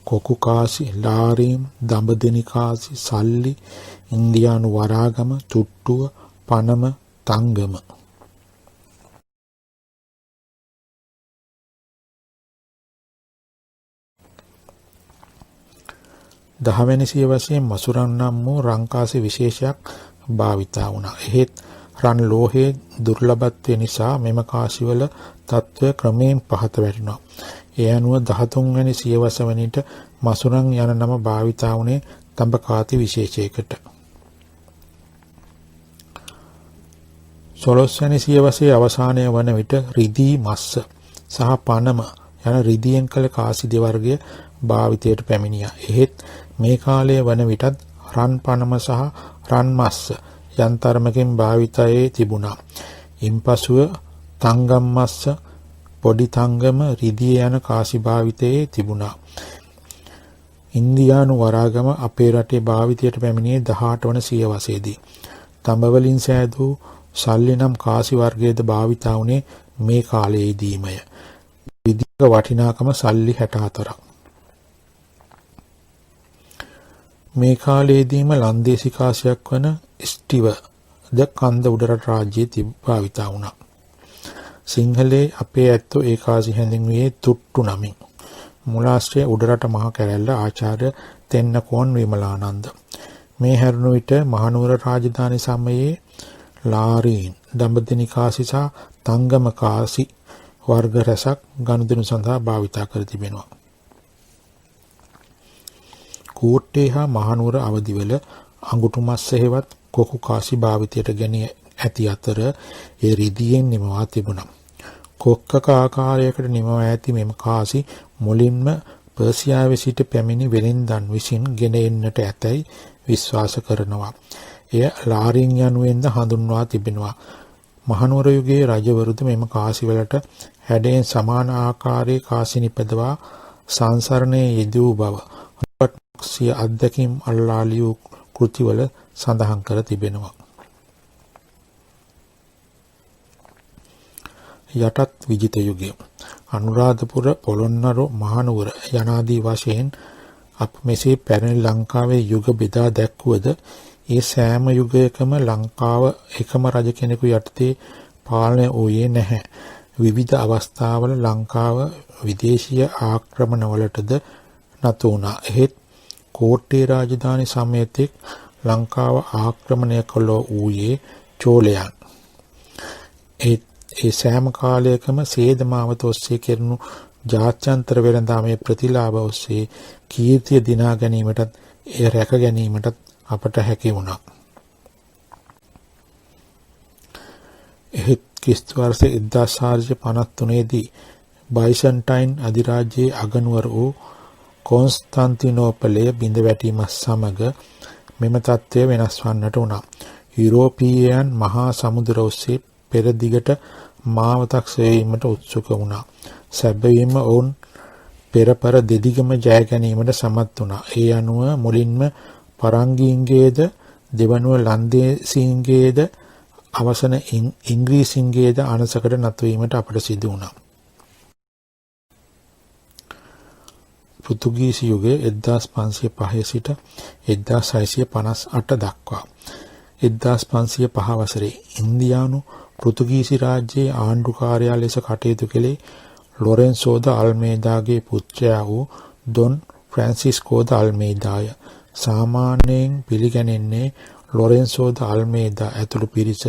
කොකු කාසි, ලාරීම්, දඹදෙනි කාසි, සල්ලි, ඉන්දියානු වරාගම, චුට්ටුව, පනම, තංගම. දහවැනි සියවසේ මසුරන් නම් වූ රංකාසි විශේෂයක් භාවිතා වුණා. එහෙත් රන් ලෝහයේ දුර්ලභත්වය නිසා මෙම කාසිවල තත්ත්වය ක්‍රමයෙන් පහත වැටෙනවා. ඒ අනුව 13 වැනි සියවස වනිට මසුරන් යන නම භාවිතා වුණේ තඹකාති විශේෂයකට. 16 වැනි සියවසේ අවසානය වන විට රිදී මස්ස සහ පනම යන රිදියෙන් කළ කාසි දෙවර්ගය භාවිතයට පැමිණියා. එහෙත් මේ කාලයේ වන විටත් රන් පනම සහ රන් මස්ස යන්තරමකින් භාවිතයේ තිබුණා. ඉන්පසුව තංගම් මස්ස, පොඩි තංගම, රිදිය යන කාසි භාවිතයේ තිබුණා. ඉන්දියානු වරාගම අපේ රටේ භාවිතයට පැමිණියේ 18 වන සියවසේදී. තඹ වලින් සෑදූ සල්ලි නම් කාසි වර්ගයේද භාවිතා වුණේ මේ කාලයේදීමය. රිදියක වටිනාකම සල්ලි 64ක්. මේ කාලයේදීම ලන්දේසි කාසියක් වන ස්ටිව ද කන්ද උඩරට රාජ්‍යයේ භාවිතා වුණා. සිංහලයේ අපේ ඇත්තෝ ඒ කාසි හැඳින්වුවේ තුට්ටු නමින්. මුලාශ්‍රය උඩරට මහ කැරැල්ල ආචාර්ය තෙන්නකෝන් විමලානන්ද. මේ හැරුණු විට මහනුවර රාජධානි සමයේ ලාරීන්, දඹදෙනි කාසි සහ තංගම කාසි වර්ග රැසක් ගනුදෙනු සඳහා භාවිතා කර තිබෙනවා. කෝට්ටේ හා මහනුවර අවදිවල අඟුටු මස්ස හේවත් කොකු කාසි භාවිතයට ගෙන ඇති අතර ඒ රිදියෙන් නිමවා තිබුණා. කොක්කක ආකාරයකට නිමවා ඇති මෙම කාසි මුලින්ම පර්සියාවේ සිට පැමිණි වෙළෙන්දන් විසින් ගෙන එන්නට ඇතැයි විශ්වාස කරනවා. එය ලාරින් යනුවෙන්ද හඳුන්වා තිබෙනවා. මහනුවර යුගයේ රජවරුද මෙම කාසිවලට හැඩයෙන් සමාන ආකාරයේ කාසි නිපදවා සංසරණයේ යෙදූ බව සිය අත්දැකීම් අල්ලා ලියූ කෘතිවල සඳහන් කර තිබෙනවා. යටත් විජිත යුගය අනුරාධපුර, පොළොන්නරු, මහනුවර යනාදී වශයෙන් අප මෙසේ පැරණි ලංකාවේ යුග බෙදා දැක්වුවද ඒ සෑම යුගයකම ලංකාව එකම රජ කෙනෙකු යටතේ පාලනය වූයේ නැහැ. විවිධ අවස්ථාවල ලංකාව විදේශීය ආක්‍රමණවලටද නතු වුණා. එහෙත් කෝට්ටේ රාජධානි සමයතෙක් ලංකාව ආක්‍රමණය කළ වූයේ චෝලයන්. ඒ සෑම කාලයකම සේද මාවත ඔස්සේ කෙරෙනු ජාත්‍යන්තර වෙළඳාමේ ප්‍රතිලාභ ඔස්සේ කීර්තිය දිනා ගැනීමටත් එය රැක ගැනීමටත් අපට හැකි වුණා. එහෙත් ක්‍රිස්තු වර්ෂ 1453 දී බයිසන්ටයින් අධිරාජ්‍යයේ අගනුවර වූ කොන්ස්ටන්තිනෝපලය බිඳ වැටීම සමග මෙම තත්ත්වය වෙනස් වන්නට වුණා. යුරෝපීයයන් මහා සමුද්‍ර ඔස්සේ පෙරදිගට මාවතක් සොයීමට උත්සුක වුණා. සැබවින්ම ඔවුන් පෙරපර දෙදිගම ජය ගැනීමට සමත් වුණා. ඒ අනුව මුලින්ම පරංගීන්ගේද දෙවනුව ලන්දේසීන්ගේද අවසන ඉංග්‍රීසින්ගේද අනසකට නතු වීමට අපට සිදු වුණා. පෘතුගීසි යුගය 1505 සිට 1658 දක්වා 1505 වසරේ ඉන්දියානු පෘතුගීසි රාජ්‍යයේ ආණ්ඩුකාරයා ලෙස කටයුතු කළේ ලොරෙන්සෝ ද අල්මේදාගේ පුත්‍රයා වූ ඩොන් ෆ්‍රැන්සිස්කෝ ද අල්මේදාය. සාමාන්‍යයෙන් පිළිගැනෙන්නේ ලොරෙන්සෝ ද අල්මේදා ඇතුළු පිරිස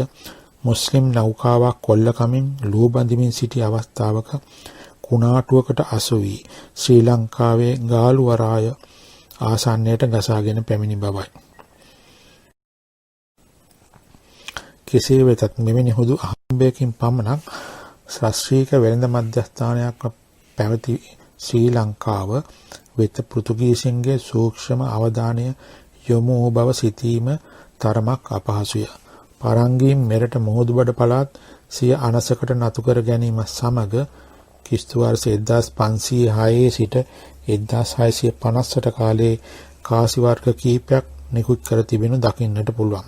මුස්ලිම් නෞකාවක් කොල්ලකමින් ලුහු බඳිමින් සිටි අවස්ථාවක කුණාටුවකට අසු වී ශ්‍රී ලංකාවේ ගාලු වරාය ආසන්නයට ගසාගෙන පැමිණි බවයි. කෙසේ වෙතත් මෙවැනි හුදු අහම්බයකින් පමණක් ශාස්ත්‍රීය වෙළඳ මධ්‍යස්ථානයක් පැවති ශ්‍රී ලංකාව වෙත පෘතුගීසින්ගේ සූක්ෂම අවධානය යොමු වූ බව සිතීම තරමක් අපහසුය. පරංගීන් මෙරට මුහුදුබඩ පළාත් සිය අනසකට නතු කර ගැනීම සමග ක්‍රිස්තු වර්ෂ 1506 සිට 1658 කාලයේ කාසි වර්ග කීපයක් නිකුත් කර තිබෙනු දකින්නට පුළුවන්.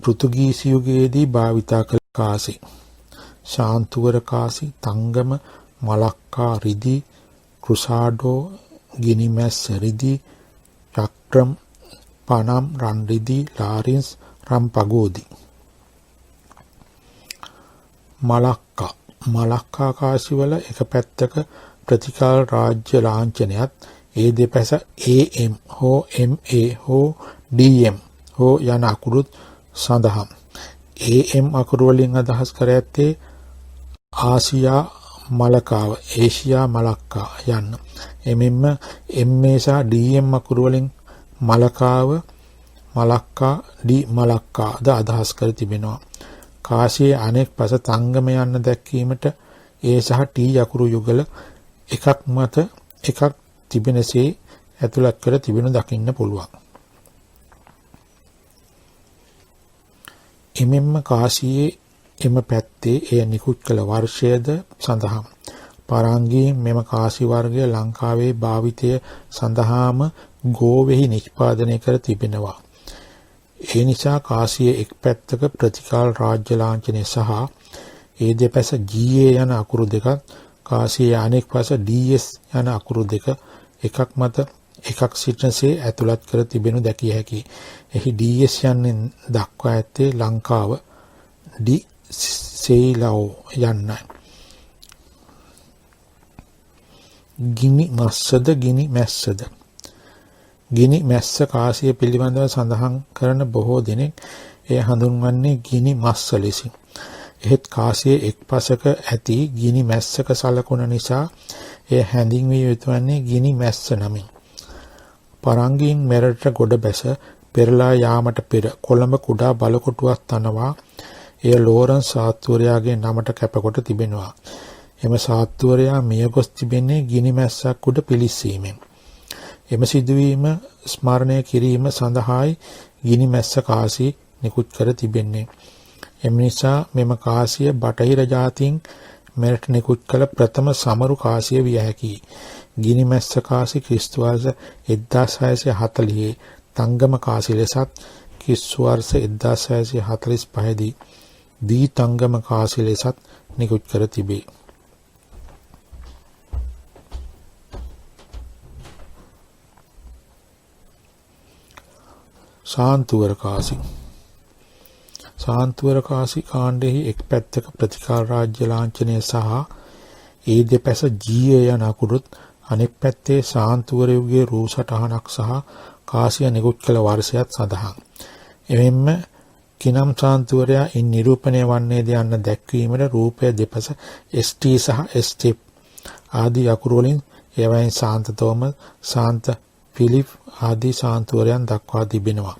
පෘතුගීසි යුගයේදී භාවිතා කළ කාසි ශාන්තුවර කාසි, තංගම, මලක්කා රිදී, ක්‍රුසාඩෝ, ගිනිමැස්ස රිදී, චක්‍රම්, පනම්, රන් රිදී, ලාරින්ස්, රම්පගෝදි. මලක්කා කාසිවල එක පැත්තක ප්‍රතිකාල රාජ්‍ය ලාංඡනයත් ඒ දෙපැස AM හෝ MA හෝ DM හෝ යන අකුරුත් සඳහන්. AM අකුරු වලින් අදහස් කර ඇත්තේ ආසියා මලකාව, ඒෂියා මලක්කා යන්න. එමෙන්ම MA සහ DM අකුරු වලින් මලකාව, මලක්කා, මලක්කා ද අදහස් කර තිබෙනවා. කාසියේ අනෙක් පස තංගම යන්න දැක්වීමට ඒ සහ T අකුරු යුගල එකක් මත එකක් තිබෙනසේ ඇතුළත් කර තිබෙනු දකින්න පුළුවන්. එමෙන්ම කාසියේ එම පැත්තේ එය නිකුත් කළ වර්ෂයද සඳහන්. පරංගීන් මෙම කාසි වර්ගය ලංකාවේ භාවිතය සඳහාම ගෝවෙහි නිෂ්පාදනය කර තිබෙනවා. ඒ නිසා කාසියේ එක් පැත්තක ප්‍රතිකාල රාජ්‍ය ලාංඡනය සහ ඒ දෙපැස GA යන අකුරු දෙකත්, කාසියේ අනෙක් පස DS යන අකුරු දෙක එකක් මත එකක් සිටිනසේ ඇතුළත් කර තිබෙනු දැකිය හැකියි. එහි DS යන්නේ දක්වා ඇත්තේ ලංකාව, සෙයිලෝ යන්නයි. ගිනි මස්සද ගිනි මැස්සද? ගිනි මැස්ස කාසිය පිළිබඳව සඳහන් කරන බොහෝ දෙනෙක් එය හඳුන්වන්නේ ගිනි මස්ස ලෙසින්. එහෙත් කාසියේ එක් පසක ඇති ගිනි මැස්සක සලකුණ නිසා එය හැඳින්විය යුතු වන්නේ ගිනි මැස්ස නමින්. පරංගීන් මෙරට ගොඩ බැස පෙරලා යාමට පෙර කොළඹ කුඩා බලකොටුවක් තනවා එය ලෝරන්ස් සාත්තුවරයාගේ නමට කැපකොට තිබෙනවා. එම සාත්තුවරයා මියගොස් තිබෙන්නේ ගිනි මැස්සක් උඩ පිලිස්සීමෙන්. එම සිදුවීම ස්මරණය කිරීම සඳහායි ගිනි මැස්ස කාසි නිකුත් කර තිබෙන්නේ. එම නිසා මෙම කාසිය බටහිර ජාතීන් මෙරට නිකුත් කළ ප්‍රථම සමරු කාසිය විය හැකියි. ගිනි මැස්ස කාසි ක්‍රිස්තු වර්ෂ 1640 තංගම කාසි ලෙසත්, ක්‍රිස්තු වර්ෂ 1645 දී දී තංගම කාසි ලෙසත් නිකුත් කර තිබේ. ශාන්තුවර කාසි කාණ්ඩෙහි එක් පැත්තක ප්‍රතිකාල රාජ්‍ය ලාංඡනය සහ ඒ දෙපැස GA යන අකුරුත්, අනෙක් පැත්තේ ශාන්තුවර යුගයේ රූ සටහනක් සහ කාසිය නිකුත් කළ වර්ෂයත් සඳහන්. එමෙන්ම කිනම් ශාන්තුවරයා ඉන් නිරූපණය වන්නේද යන්න දැක්වීමට රූපය දෙපස ST සහ ST ආදී අකුරු වලින් එවැනි ශාන්ත තෝමස්, ශාන්ත ෆිලිප් ආදී ශාන්තුවරයන් දක්වා තිබෙනවා.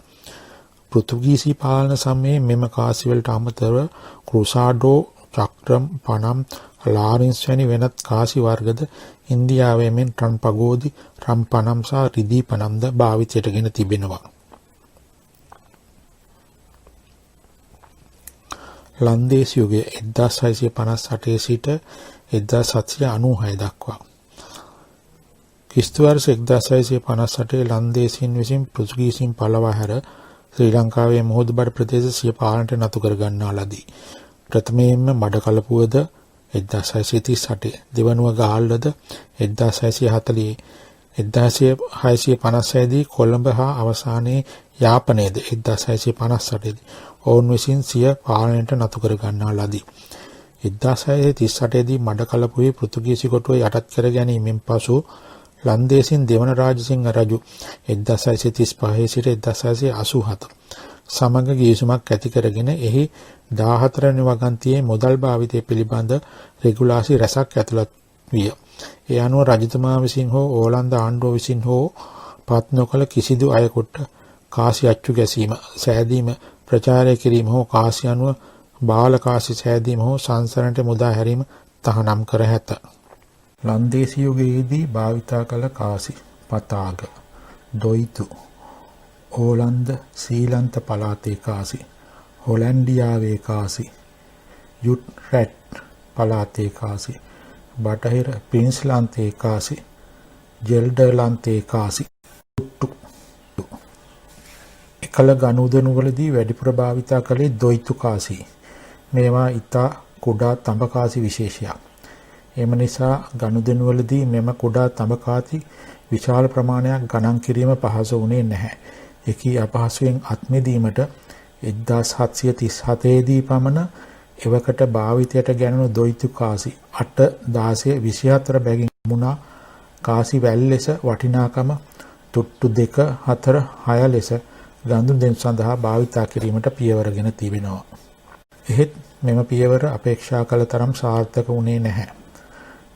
පෘතුගීසි පාලන සමයේ මෙම කාසිවලට අමතරව ක්‍රුසාඩෝ, චක්‍රම්, පනම්, ලාරින්ස් වැනි වෙනත් කාසි වර්ගද ඉන්දියාවේ මෙන් රන්පගෝදි, රම්පනම් සහ රිදී පනම්ද භාවිතයට ගෙන තිබෙනවා. ලන්දේසි යුගය 1658 සිට 1796 දක්වා. ක්‍රිස්තු වර්ෂ 1658 ලන්දේසීන් විසින් පෘතුගීසීන් පළවා හැර ශ්‍රී ලංකාවේ මුහුදුබඩ ප්‍රදේශ සිය පාලනයට නතු කර ගන්නා ලදී. ප්‍රථමයෙන්ම මඩකලපුවද 1638, දෙවනුව ගාල්ලද 1640, 1656 දී කොළඹ හා අවසානයේ යාපනයේද 1658 දී ඔවුන් විසින් සිය පාලනයට නතු කර ගන්නා ලදී. 1638 දී මඩකලපුවේ පෘතුගීසි කොටුව යටත් කර ගැනීමෙන් පසු ලන්දේසින් දෙවන රාජසිංහ රජු 1635 සිට 1687 සමග ගිවිසුමක් ඇති කරගෙන එහි 14 වෙනි වගන්තියේ මුදල් භාවිතය පිළිබඳ රෙගුලාසි රැසක් ඇතුළත් විය. ඒ අනුව රජතුමා විසින් හෝ ඕලන්ද ආණ්ඩුව විසින් හෝ පත් නොකළ කිසිදු අයෙකුට කාසි අච්චු ගැසීම, සෑදීම, ප්‍රචාරය කිරීම හෝ කාසි අනුව බාල කාසි සෑදීම හෝ සංසරණයට මුදා හැරීම තහනම් කර ඇත. ලන්දේසි යුගයේදී භාවිතා කළ කාසි පතාග, දොයිතු, ඕලන්ද සීලන්ත පළාතේ කාසි, හොලන්ඩියාවේ කාසි, යුට්රැට් පළාතේ කාසි, බටහිර පින්ස්ලන්තේ කාසි, ජෙල්ඩර්ලන්තේ කාසි, ටුට්ටු. එකල ගනුදෙනුවලදී වැඩිපුර භාවිතා කළේ දොයිතු කාසි. මේවා ඉතා කුඩා තඹ කාසි විශේෂයක්. එම නිසා ගනුදෙනුවලදී මෙම කුඩා තඹ කාසි විශාල ප්‍රමාණයක් ගණන් කිරීම පහසු වුණේ නැහැ. එකී අපහසුයෙන් අත්මිදීමට 1737 දී පමණ එවකට භාවිතයට ගැනුණු දොයිතු කාසි 8, 16, 24 බැගින් මුණා කාසි වැල් ලෙස වටිනාකම තුට්ටු 2, 4, 6 ලෙස ගනුදෙනු සඳහා භාවිතා කිරීමට පියවරගෙන තිබෙනවා. එහෙත් මෙම පියවර අපේක්ෂා කළ තරම් සාර්ථක වුණේ නැහැ.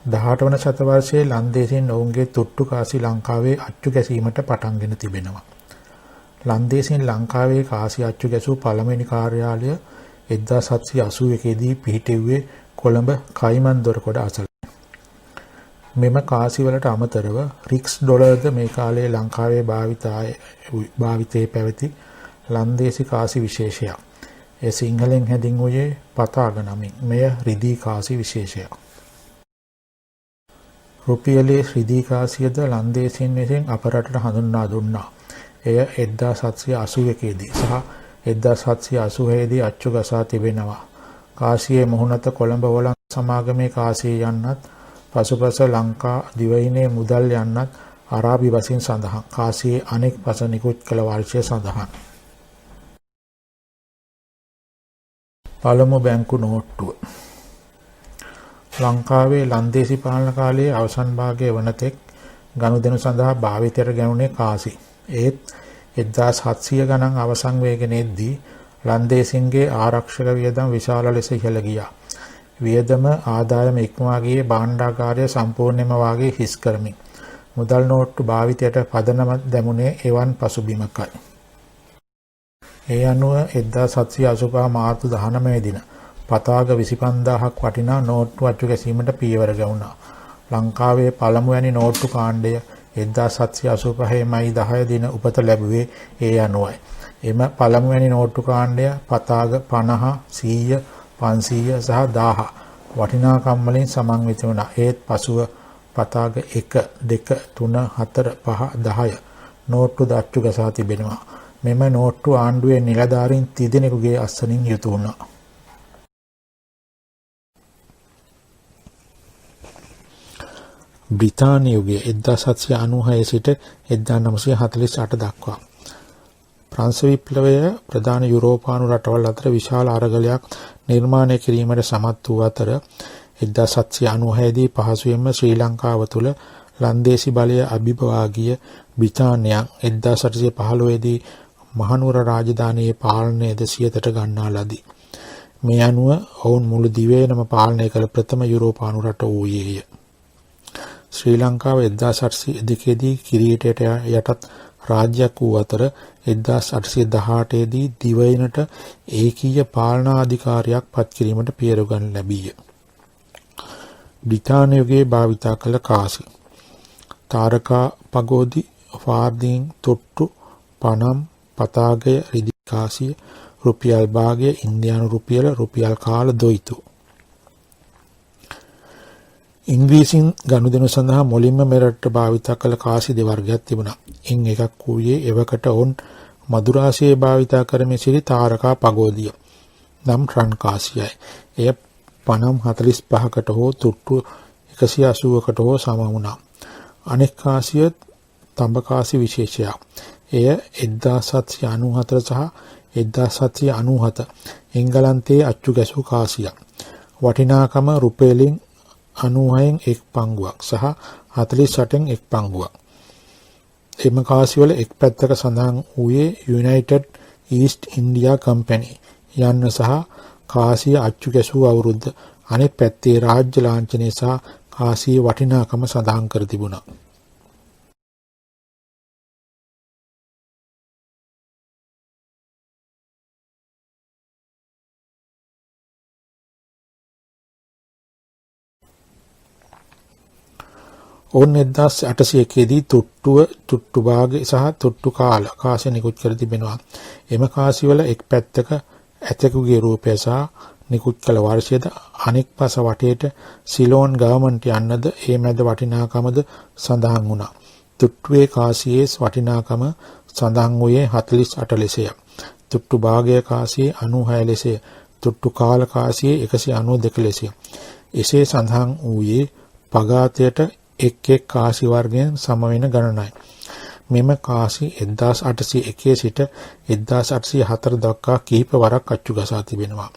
18 වන ශතවර්ෂයේ ලන්දේසීන් ඔවුන්ගේ තුට්ටු කාසි ලංකාවේ අච්චු ගැසීමට පටන්ගෙන තිබෙනවා. ලන්දේසීන් ලංකාවේ කාසි අච්චු ගැසූ පළමුවෙනි කාර්යාලය 1781 දී පිහිටෙව්වේ කොළඹ කයිමන් දොරකොඩ අසල. මෙම කාසිවලට අමතරව රික්ස් ඩොලර්ද මේ කාලයේ ලංකාවේ භාවිතයේ පැවති ලන්දේසි කාසි විශේෂයක්. එය සිංහලෙන් හැඳින්වුයේ පතාග නමින්. මෙය රිදී කාසි විශේෂයක්. රුපියලේ රිදී කාසියද ලන්දේසීන් විසින් අප රටට හඳුන්වා දුන්නා. එය 1781 දී සහ 1786 දී අච්චු ගසා තිබෙනවා. කාසියේ මුහුණත කොළඹ වළං සමාගමේ කාසිය යන්නත්, පසුපස ලංකා දිවයිනේ මුදල් යන්නත් අරාබි බසින් සඳහන්. කාසියේ අනෙක් පස නිකුත් කළ වර්ෂය සඳහන්. පළමු බැංකු නෝට්ටුව. ලංකාවේ ලන්දේසි පාලන කාලයේ අවසන් භාගයේ වනතෙක් ගනුදෙනු සඳහා භාවිතයට ගැනුණේ කාසි. ඒත් 1700 ගණන් අවසන් වේගෙන එද්දී ලන්දේසින්ගේ ආරක්ෂක වියදම් විශාල ලෙස ඉහළ ගියා. වියදම ආදායම ඉක්මවා ගියේ භාණ්ඩාගාරය සම්පූර්ණයෙන්ම වාගේ හිස් කරමින්. මුදල් නෝට්ටු භාවිතයට පදනම දැමුනේ එවන් පසුබිමකයි. ඒ අනුව 1785 මාර්තු 19 දින පතාග 25000ක් වටිනා නෝට්ටු අච්චු ගැසීමට පියවර ගැවුණා. ලංකාවේ පළමුවැනි නෝට්ටු කාණ්ඩය 1785 මයි 10 දින උපත ලැබුවේ ඒ අනුවයි. එම පළමුවැනි නෝට්ටු කාණ්ඩය පතාග 50, 100, 500 සහ 1000 වටිනාකම් වලින් සමන්විත වුණා. ඒත් පසුව පතාග 1, 2, 3, 4, 5, 10 නෝට්ටු අච්චු ගසා තිබෙනවා. මෙම නෝට්ටු ආණ්ඩුවේ නිලධාරීන් 30 දෙනෙකුගේ අත්සනින් යුතු වුණා. බ්‍රිතාන්‍ය යුගය 1796 සිට 1948 දක්වා. ප්‍රංශ විප්ලවය ප්‍රධාන යුරෝපානු රටවල් අතර විශාල අරගලයක් නිර්මාණය කිරීමට සමත් වූ අතර 1796 දී පහසුවෙන්ම ශ්‍රී ලංකාව තුළ ලන්දේසි බලය අභිබවා ගිය බ්‍රිතාන්‍යයන් 1815 දී මහනුවර රාජධානියේ පාලනයද සියතට ගන්නා ලදී. මේ අනුව ඔවුන් මුළු දිවයිනම පාලනය කළ ප්‍රථම යුරෝපානු රට වූයේය. ශ්‍රී ලංකාව 1802 දී කිරීටයට යටත් රාජ්‍යයක් වූ අතර 1818 දී දිවයිනට ඒකීය පාලනාධිකාරියක් පත් කිරීමට පියවර ගන්න ලැබීය. බ්‍රිතාන්‍ය යුගයේ භාවිතා කළ කාසි තාරකා පගෝදි, ෆාර්දීන්, තුට්ටු, පනම්, පතාගය, රිදී කාසිය, රුපියල් භාගය, ඉන්දියානු රුපියල, රුපියල් කාල, දොයිතු. ඉංග්‍රීසින් ගනුදෙනු සඳහා මුලින්ම මෙරට භාවිතා කළ කාසි දෙවර්ගයක් තිබුණා. ඉන් එකක් වූයේ එවකට ඔවුන් මදුරාසියේ භාවිතා කරමින් සිටි තාරකා පගෝදිය නම් රන් කාසියයි. එය පනම් 45කට හෝ තුට්ටු 180කට හෝ සම වුණා. අනෙක් කාසිය තඹ කාසි විශේෂයක්. එය 1794 සහ 1797 එංගලන්තයේ අච්චු ගැසූ කාසියක්. වටිනාකම රුපියලින් 96න් 1 පංගුවක් සහ 48න් 1 පංගුවක්. එම කාසිවල එක් පැත්තක සඳහන් වූයේ යුනයිටඩ් ඊස්ට් ඉන්ඩියා කම්පැනි යන්න සහ කාසිය අච්චු ගැසූ අවුරුද්ද, අනෙක් පැත්තේ රාජ්‍ය ලාංඡනය සහ කාසියේ වටිනාකම සඳහන් කර තිබුණා. ඔවුන් 1801 දී තුට්ටුව, තුට්ටු භාගය සහ තුට්ටු කාසය නිකුත් කර තිබෙනවා. එම කාසිවල එක් පැත්තක ඇතෙකුගේ රූපය සහ නිකුත් කළ වර්ෂයද අනෙක් පස වටේට සිලෝන් ගවර්න්මන්ට් යන්නද ඒ මැද වටිනාකමද සඳහන් වුණා. තුට්ටුවේ කාසියේ වටිනාකම සඳහන් වූයේ 48 ලෙසය. තුට්ටු භාගය කාසියේ 96 ලෙසය. තුට්ටු කාල කාසියේ 192 ලෙසය. එසේ සඳහන් වූයේ පගාතයට එක් කාසි වර්ගයෙන් සම වෙන ගණනයි. මෙම කාසි 1801 සිට 1804 දක්වා කිහිප වරක් අච්චු ගසා තිබෙනවා.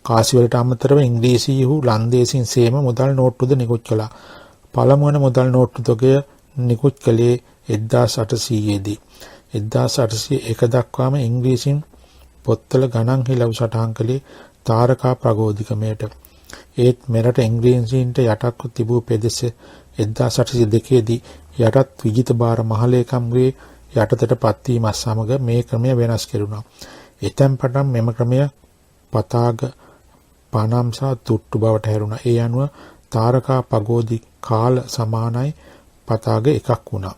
කාසි වලට අමතරව ඉංග්‍රීසිහු ලන්දේසින් සේම මුදල් නෝට්ටුද නිකුත් කළා. පළමුවන මුදල් නෝට්ටු තොගය නිකුත් කළේ 1800 දී. 1801 දක්වාම ඉංග්‍රීසින් පොත්වල ගණන් හිලව් සටහන් කළේ තාරකා ප්‍රගෝධිකමයට. ඒත් මෙරට ඉංග්‍රීසීන්ට යටත්ව තිබූ පෙදෙස 1802 දී යටත් විජිත බාර මහලේකම්ගේ යටතට පත්වීමත් සමග මේ ක්‍රමය වෙනස් කෙරුණා. එතැන් පටන් මෙම ක්‍රමය පතාග පනම් සහ තුට්ටු බවට හැරුණා. ඒ අනුව තාරකා පගෝධි කාල සමානයි පතාග එකක් වුණා.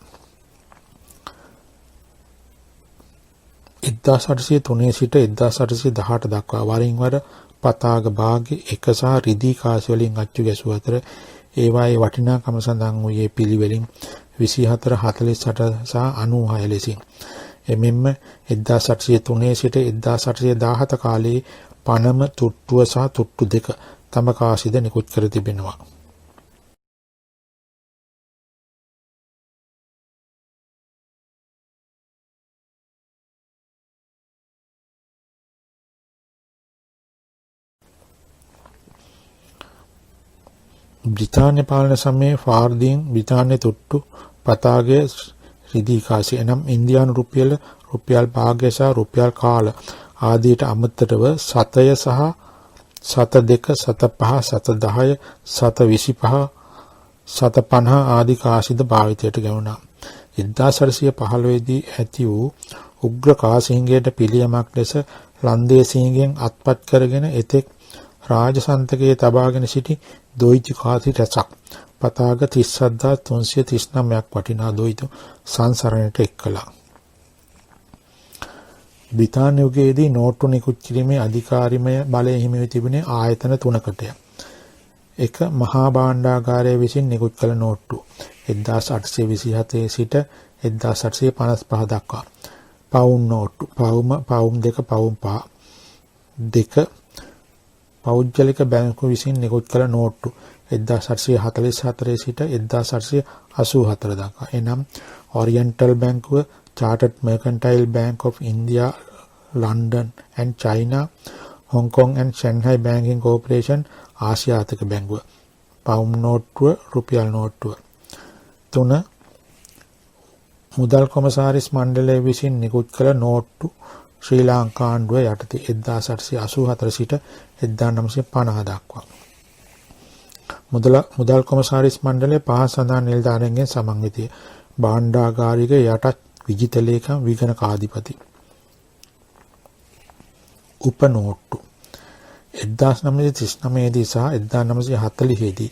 1803 සිට 1818 දක්වා වරින් වර පතාග භාග එක සහ රිදී කාසි වලින් අච්චු ගැසූ අතර ඒවායේ වටිනාකම සඳහන් වූයේ පිළිවෙලින් 24, 48 සහ 96 ලෙසින්. එමෙන්ම 1803 සිට 1817 කාලයේ පනම තුට්ටුව සහ තුට්ටු දෙක තම කාසිද නිකුත් කර තිබෙනවා. බ්‍රිතාන්‍ය පාලන සමයේ ෆාර්දීන් බ්‍රිතාන්‍ය තුට්ටු පතාගය රිදී කාසි එනම් ඉන්දියානු රුපියල් භාගය සහ රුපියල් කාල ආදීට අමතරව සතය සහ සත දෙක, සත පහ, සත 10, සත 25, සත 50 ආදී කාසිද භාවිතයට ගැනුණා. 1815 දී ඇති වූ උග්‍ර කාසිංගයට පිළියමක් ලෙස ලන්දේසීන්ගෙන් අත්පත් කරගෙන එතෙක් රාජසන්තකයේ තබාගෙන සිටි දොයිතු කාසි රැසක් පතාග 37339ක් වටිනා දොයිතු සංසරණයට එක් කළා. බ්‍රිතාන්‍ය යුගයේදී නෝට්ටු නිකුත් කිරීමේ අධිකාරිමය බලය හිමි වී තිබුණේ ආයතන තුනකටය. එක මහා භාණ්ඩාගාරය විසින් නිකුත් කළ නෝට්ටු 1827 සිට 1855 දක්වා. පවුම් නෝට්ටු පවුම් 2 පවුම් 2 පෞද්ගලික බැංකුව විසින් නිකුත් කළ නෝට්ටු 1844 සිට 1884 දක්වා. එනම් oriental බැංකුව, Chartered Mercantile Bank of India, London and China, Hong Kong and Shanghai Banking Corporation ආසියාතික බැංකුව. පවුම් නෝට්ටුව, රුපියල් නෝට්ටුව. 3 මුදල් කොමසාරිස් මණ්ඩලය විසින් නිකුත් කළ නෝට්ටු ශ්‍රී ලංකා ආණ්ඩුව යටතේ 1884 සිට 1950 දක්වා. මුදල් කොමසාරිස් මණ්ඩලය පහ සඳහන් නිලධාරීන්ගෙන් සමන්විතය. භාණ්ඩාගාරික යටත් විජිත ලේකම් විගණකාධිපති. උපනෝට්ටු 1939 දී සහ 1940 දී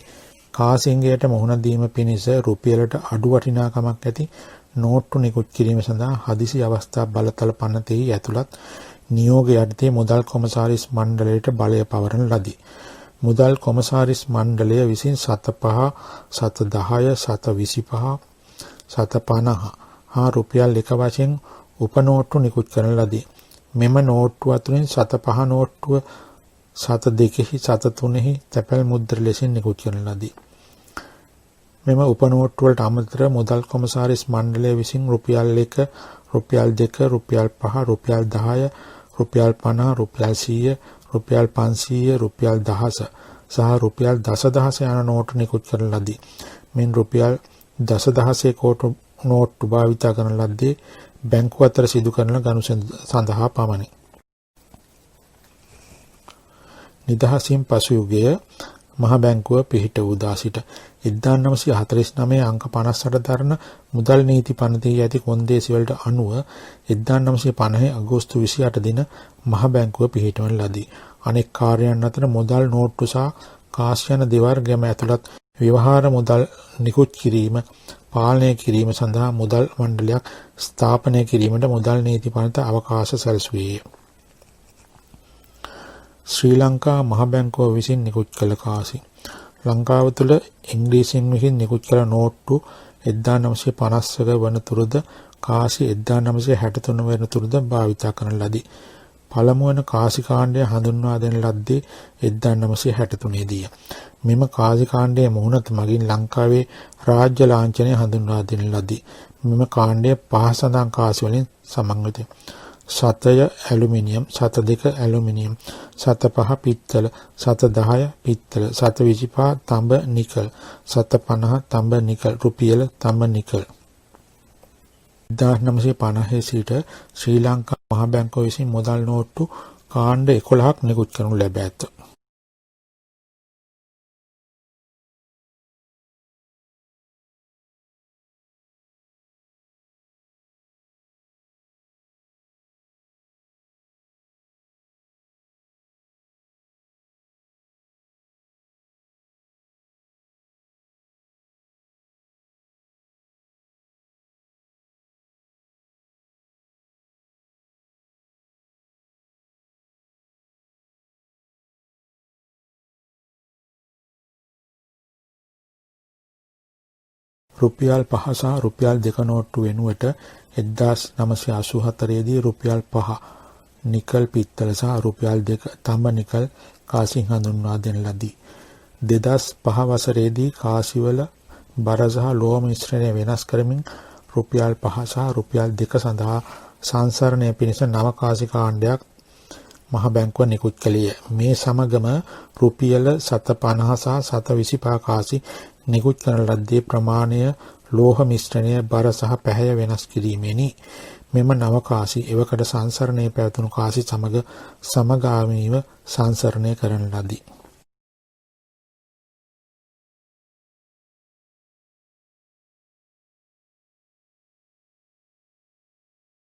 කාසිංගයට මුහුණ දීම පිණිස රුපියලට අඩු වටිනාකමක් ඇති නෝට්ටු නිකුත් කිරීම සඳහා හදිසි අවස්ථා බලතල පනතෙහි ඇතුළත් නියෝග යටතේ මුදල් කොමසාරිස් මණ්ඩලයට බලය පවරන ලදී. මුදල් කොමසාරිස් මණ්ඩලය විසින් සත 5, සත 10, සත 25, සත 50 හා රුපියල් 1 වශයෙන් උපනෝට්ටු නිකුත් කරන ලදී. මෙම නෝට්ටු අතුරින් සත 5 නෝට්ටුව සත 2හි, සත 3හි තැපැල් මුද්‍ර ලෙසින් නිකුත් කරන ලදී. මෙම උපනෝට්ටු වලට අමතරව මුදල් කොමසාරිස් මණ්ඩලය විසින් රුපියල් 1, රුපියල් 2, රුපියල් 5, රුපියල් 10, රුපියල් 50, රුපියල් 100, රුපියල් 500, රුපියල් 1000 සහ රුපියල් 10000 යන නෝට්ටු නිකුත් කරන ලදී. මෙන් රුපියල් 10000 කෝටු නෝට්ටු භාවිත කරන ලද්දේ බැංකු අතර සිදු කරන ගනු සඳහා පමණි. නිදහසින් පසු යුගයේ මහ බැංකුව පිහිට වූ දා සිට 1949 අංක 58 දරන මුදල් නීති පනතේ ඇති කොන්දේසි වලට අනුව 1950 අගෝස්තු 28 දින මහ බැංකුව පිහිටවන ලදී. අනෙක් කාර්යයන් අතර මුදල් නෝට්ටු සහ කාසි යන දෙවර්ගයම ඇතුළත් ව්‍යවහාර මුදල් නිකුත් කිරීම පාලනය කිරීම සඳහා මුදල් මණ්ඩලයක් ස්ථාපනය කිරීමට මුදල් නීති පනත අවකාශ සැලසුවේය. ශ්‍රී ලංකා මහ බැංකුව විසින් නිකුත් කළ කාසි. ලංකාව තුළ ඉංග්‍රීසින් විසින් නිකුත් කළ නෝට්ටු 1950ක වන තුරුද කාසි 1963 වන තුරුද භාවිතා කරන ලදී. පළමු වන කාසි කාණ්ඩය හඳුන්වා දෙන ලද්දේ 1963 දී. මෙම කාසි කාණ්ඩයේ මුහුණත මගින් ලංකාවේ රාජ්‍ය ලාංඡනය හඳුන්වා දෙන ලදී. මෙම කාණ්ඩය පහ සඳහන් කාසි වලින් සමන්විතය. 7 ඇලුමිනියම්, 7 ඇලුමිනියම්, 7 පිත්තල, 7 පිත්තල, 7 තඹ නිකල්, 7 තඹ නිකල්, රුපියල තඹ නිකල්. 1950 සිට ශ්‍රී ලංකා මහ බැංකුව විසින් මුදල් නෝට්ටු කාණ්ඩ 11ක් නිකුත් කරනු ලැබ ඇත. රුපියල් 5 සහ රුපියල් 2 නෝට්ටු වෙනුවට 1984 දී රුපියල් 5 නිකල් පිත්තල සහ රුපියල් 2 තඹ නිකල් කාසින් හඳුන්වා දෙන ලදී. 2005 වසරේදී කාසිවල බර සහ ලෝහ මිශ්‍රණය වෙනස් කරමින් රුපියල් 5 සහ රුපියල් 2 සඳහා සංසරණය පිණිස නව කාසි කාණ්ඩයක් මහ බැංකුව නිකුත් කළේය. මේ සමගම රුපියල 750 සහ 725 කාසි නිකුත් කරන ලද්දේ ප්‍රමාණය ලෝහ මිශ්‍රණය බර සහ පැහැය වෙනස් කිරීමෙනි. මෙම නව කාසි එවකට සංසරණයේ පැවතුණු කාසි සමග සමගාමීව සංසරණය කරන ලදී.